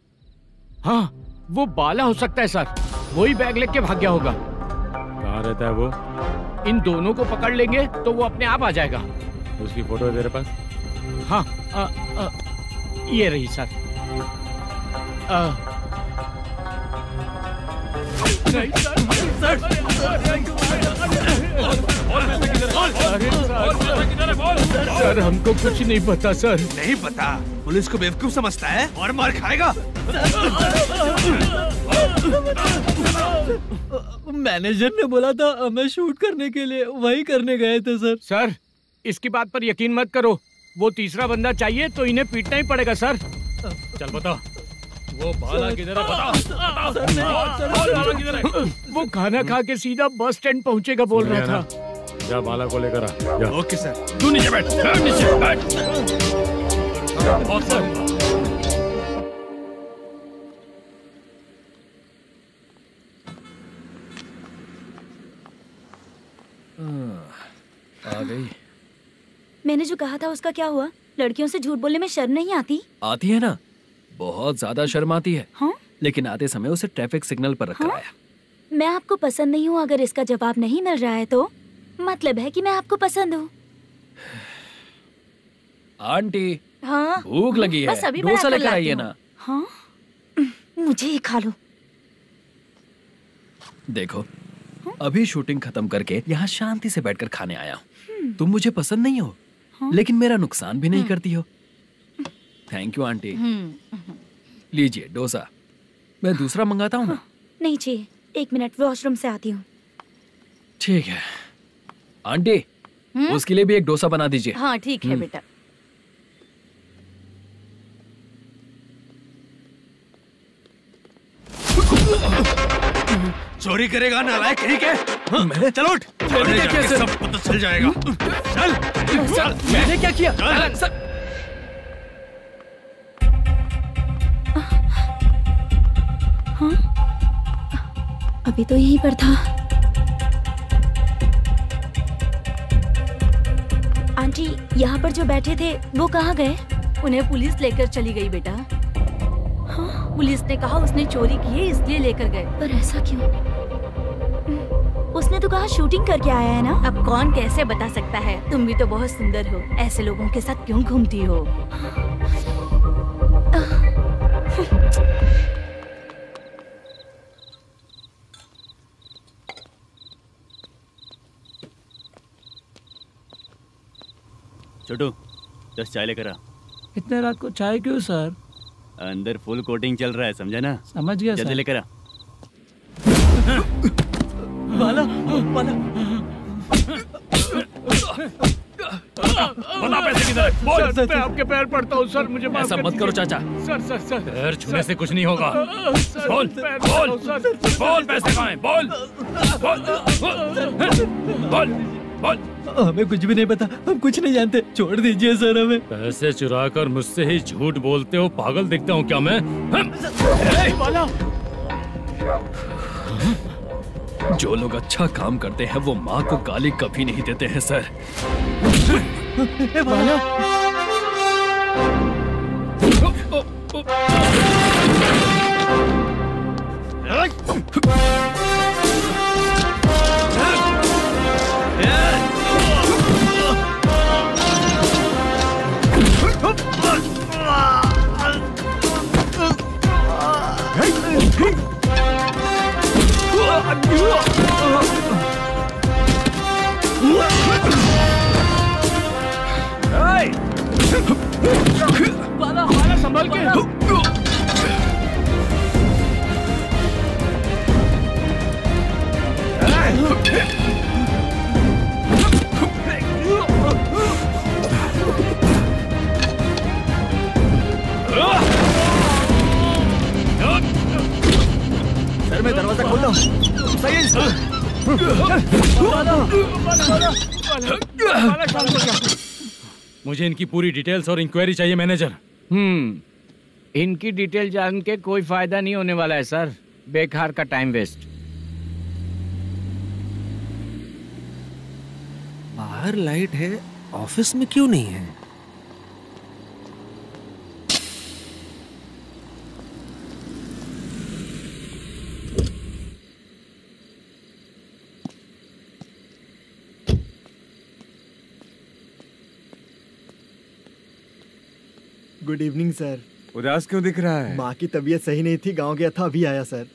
हाँ, वो बाला हो सकता है सर। वही बैग लेके भाग गया होगा। कहाँ रहता है वो? इन दोनों को पकड़ लेंगे तो वो अपने आप आ जाएगा। उसकी फोटो है तेरे पास? हाँ, ये रही सर। नहीं सर, हमको कुछ नहीं पता सर। नहीं पता? पुलिस को बेवकूफ समझता है और मार खाएगा। मैनेजर ने बोला था हमें शूट करने के लिए, वही करने गए थे सर। सर, इसकी बात पर यकीन मत करो। वो तीसरा बंदा चाहिए तो इन्हें पीटना ही पड़ेगा सर। चल बता, वो बाला किधर है? बता। वो खाना खा के सीधा बस स्टैंड पहुंचेगा बोल रहा था। जा बाला को लेकर आ। Okay sir. तू नीचे बैठ। नीचे बैठ। आ गई। मैंने जो कहा था उसका क्या हुआ? लड़कियों से झूठ बोलने में शर्म नहीं आती? आती है ना, बहुत ज्यादा शर्म आती है। हाँ? लेकिन आते समय उसे ट्रैफिक सिग्नल पर रखकर आया। मैं आपको पसंद नहीं हूँ अगर इसका जवाब नहीं मिल रहा है तो मतलब है कि मैं आपको पसंद हूँ। आंटी, हाँ? भूख लगी है, डोसा लेकर आइए ना। हाँ? मुझे ही खा लो। देखो, अभी शूटिंग खत्म करके यहाँ शांति से बैठकर खाने आया हूँ। तुम मुझे पसंद नहीं हो, लेकिन मेरा नुकसान भी नहीं करती हो। Thank you aunty. लीजिए डोसा। मैं दूसरा मंगाता हूँ ना? नहीं चाहिए, 1 मिनट, वॉशरूम से आती हूँ। ठीक है आंटी, उसके लिए भी एक डोसा बना दीजिए। हाँ ठीक है बेटा। चोरी करेगा नालायक कहीं के? चल उठ। मैंने क्या किया सर? सब पता चल जाएगा। चल। मैंने क्या किया? सर। हाँ? अभी तो यहीं पर था। आंटी, यहाँ पर जो बैठे थे वो कहाँ गए? उन्हें पुलिस लेकर चली गई बेटा। हाँ? पुलिस ने कहा उसने चोरी की है इसलिए लेकर गए। पर ऐसा क्यों? उसने तो कहा शूटिंग करके आया है ना। अब कौन कैसे बता सकता है? तुम भी तो बहुत सुंदर हो, ऐसे लोगों के साथ क्यों घूमती हो? छोटू 10 चाय लेकर आ। इतने रात को चाय क्यों सर? अंदर फुल कोटिंग चल रहा है, समझा ना? समझ गया जल्दी सर। लेकर आ। बाला, बाला। बता पैसे किधर है? बोल। सर, मैं आपके पैर पड़ता हूँ सर, मुझे माफ ऐसा कर मत करो दीजिए। चाचा। सर पैर छूने से कुछ नहीं होगा। सर, बोल पैर बोल पड़ता हूँ, सर। बोल पैसे कहाँ हैं? बोल बोल बोल। हमें कुछ भी नहीं पता, हम कुछ नहीं जानते, छोड़ दीजिए सर हमें। पैसे चुरा कर मुझसे ही झूठ बोलते हो, पागल दिखता हूँ क्या मैं? जो लोग अच्छा काम करते हैं वो माँ को गाली कभी नहीं देते हैं सर। बाला संभल के। सर मैं दरवाजा खोल रहा हूँ। सही मुझे इनकी पूरी डिटेल्स और इंक्वायरी चाहिए मैनेजर। इनकी डिटेल जान के कोई फायदा नहीं होने वाला है सर, बेकार का टाइम वेस्ट। बाहर लाइट है, ऑफिस में क्यों नहीं है? Good evening sir. उदास क्यों दिख रहा है? माँ की तबीयत सही नहीं थी, गांव गया था, अभी आया सर।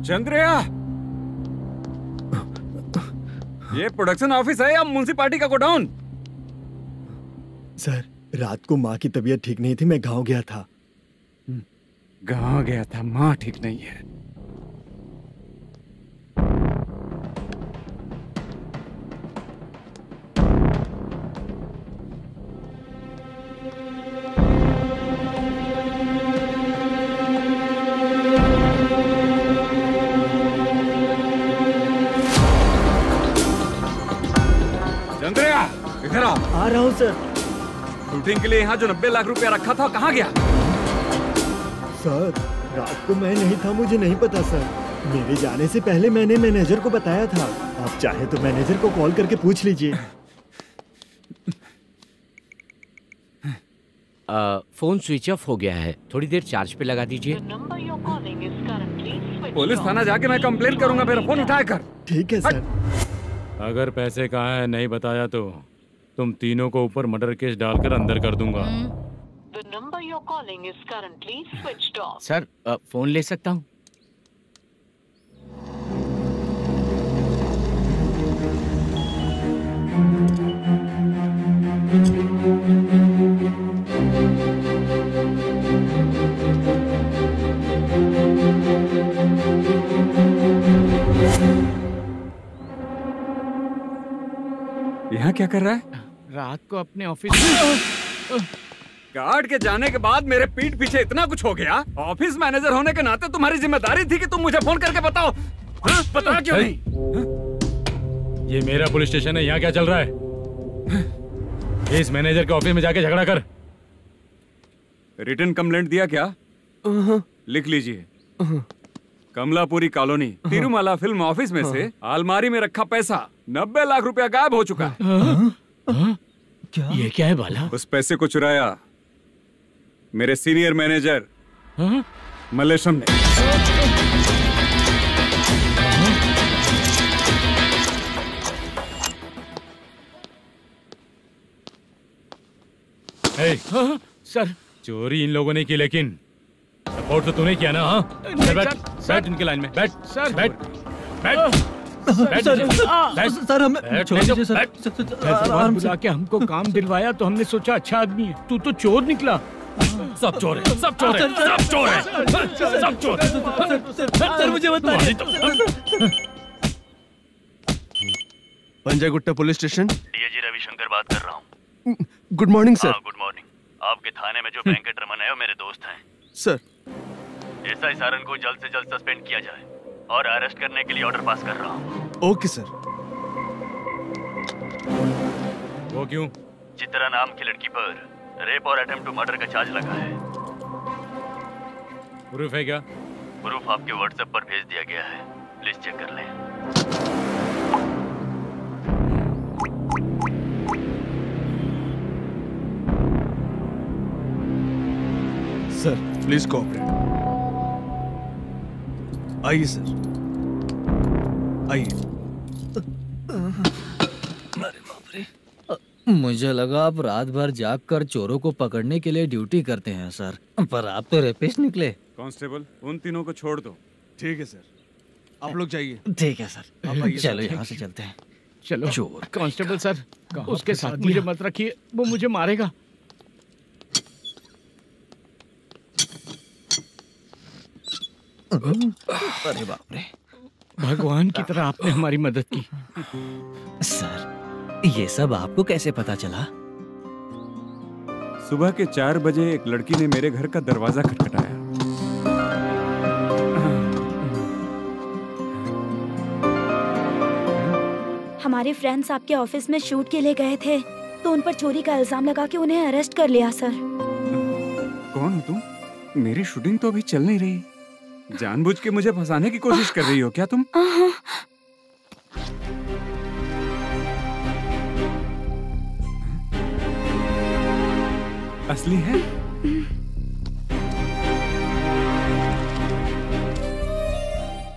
चंद्रया, ये प्रोडक्शन ऑफिस है या म्युनिसिपालिटी का गोडाउन? सर रात को माँ की तबीयत ठीक नहीं थी, मैं गांव गया था। गांव गया था, माँ ठीक नहीं है। चंद्रया, इधर आ रहा हूँ सर। शूटिंग के लिए यहाँ जो 90 लाख रुपया रखा था कहाँ गया? सर रात को मैं नहीं था, मुझे नहीं पता सर। मेरे जाने से पहले मैंने मैनेजर को बताया था। आप चाहे तो मैनेजर को कॉल करके पूछ लीजिए। फोन स्विच ऑफ हो गया है, थोड़ी देर चार्ज पे लगा दीजिए। पुलिस थाना जाके मैं कंप्लेन करूंगा, मेरा फोन उठाया कर। ठीक है सर। अगर पैसे कहाँ है नहीं बताया तो तुम तीनों को ऊपर मर्डर केस डालकर अंदर कर दूंगा। सर फोन ले सकता हूँ? यहाँ क्या कर रहा है? रात को अपने ऑफिस गार्ड के जाने के बाद मेरे पीठ पीछे इतना कुछ हो गया। ऑफिस मैनेजर होने के नाते तुम्हारी जिम्मेदारी थी कि तुम मुझे फोन करके बताओ। हाँ? पता क्यों नहीं? ये मेरा पुलिस स्टेशन है, यहाँ क्या चल रहा है? इस मैनेजर के ऑफिस में जाके झगड़ा कर। रिटन कंप्लेंट दिया क्या? लिख लीजिए। Kamalapuri colony, Tirumala film office में से अलमारी में रखा पैसा 90 लाख रुपया गायब हो चुका है। क्या? ये क्या है बाला? उस पैसे को चुराया मेरे सीनियर मैनेजर मल्लेशम ने। सर चोरी इन लोगों ने की, लेकिन सपोर्ट तो तूने किया ना? हाँ बैठ इनके लाइन में, बैठ सर, बैठ सर हमें छोड़ दीजिए सर। बुला के हमको काम दिलवाया तो हमने सोचा अच्छा आदमी है, तू तो चोर निकला। सब चोर है, सब चोर है, सब चोर है, सब चोर है। सर मुझे बताइए। Panjagutta police station, DIG Ravishankar बात कर रहा हूँ। Good morning sir. Good morning. आपके थाने में जो वेंकट रमन है वो मेरे दोस्त हैं। सर एसआई सारन को जल्द से जल्द सस्पेंड किया जाए और अरेस्ट करने के लिए ऑर्डर पास कर रहा हूँ। Okay sir. वो क्यों? चित्रा नाम की लड़की पर रेप और अटेम्प्ट टू मर्डर का चार्ज लगा है। प्रूफ है क्या? प्रूफ आपके व्हाट्सएप पर भेज दिया गया है, प्लीज चेक कर लें। Sir please cooperate. आइए सर, आइए। मुझे लगा आप रात भर जाग कर चोरों को पकड़ने के लिए ड्यूटी करते हैं सर, पर आप तो रेपिस्ट निकले। कांस्टेबल उन तीनों को छोड़ दो। ठीक है सर, आप लोग जाइए। ठीक है सर, चलो यहाँ से चलते हैं। चलो चोर कांस्टेबल सर, उसके साथ मुझे मत रखिए, वो मुझे मारेगा। अरे बाप रे, भगवान की तरह आपने हमारी मदद की। सर ये सब आपको कैसे पता चला? सुबह के 4 बजे एक लड़की ने मेरे घर का दरवाजा खटखटाया। हमारे फ्रेंड्स आपके ऑफिस में शूट के लिए गए थे, तो उन पर चोरी का इल्जाम लगा के उन्हें अरेस्ट कर लिया सर। कौन हो तुम? मेरी शूटिंग तो अभी चल नहीं रही। जानबूझ के मुझे फंसाने की कोशिश कर रही हो क्या तुम? असली है?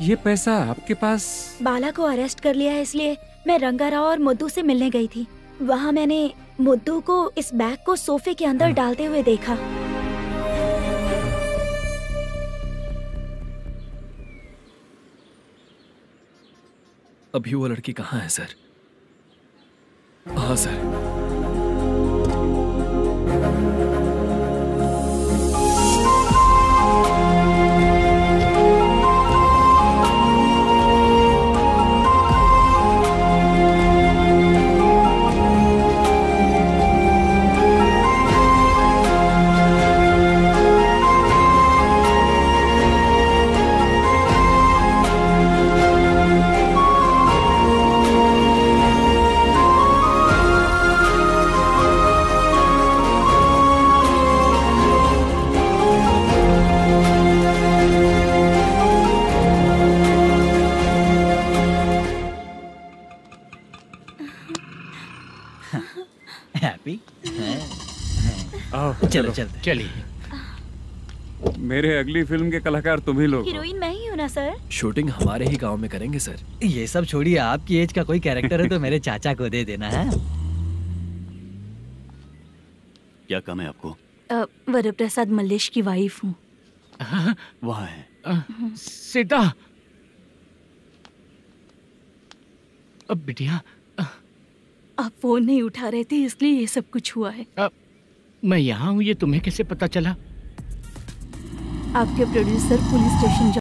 ये पैसा आपके पास? बाला को अरेस्ट कर लिया है, इसलिए मैं रंगाराव और मुद्दू से मिलने गई थी। वहाँ मैंने मुद्दू को इस बैग को सोफे के अंदर डालते हुए देखा। अभी वो लड़की कहाँ है सर? हाँ सर। चलो चलते। चलिए। मेरे अगली फिल्म के कलाकार तुम ही लोग। हीरोइन मैं ही हूँ ना सर? शूटिंग हमारे ही गांव में करेंगे सर। ये सब छोड़िए, आपकी एज का कोई कैरेक्टर है तो मेरे चाचा को दे देना है। क्या काम है आपको? वरप्रसाद मल्लेश की वाइफ हूँ। वहाँ है। सीता। अब बिटिया, आप फोन नहीं उठा रहे थे इसलिए ये सब कुछ हुआ है। मैं यहाँ हूँ, ये तुम्हें कैसे पता चला? आपके प्रोड्यूसर पुलिस स्टेशन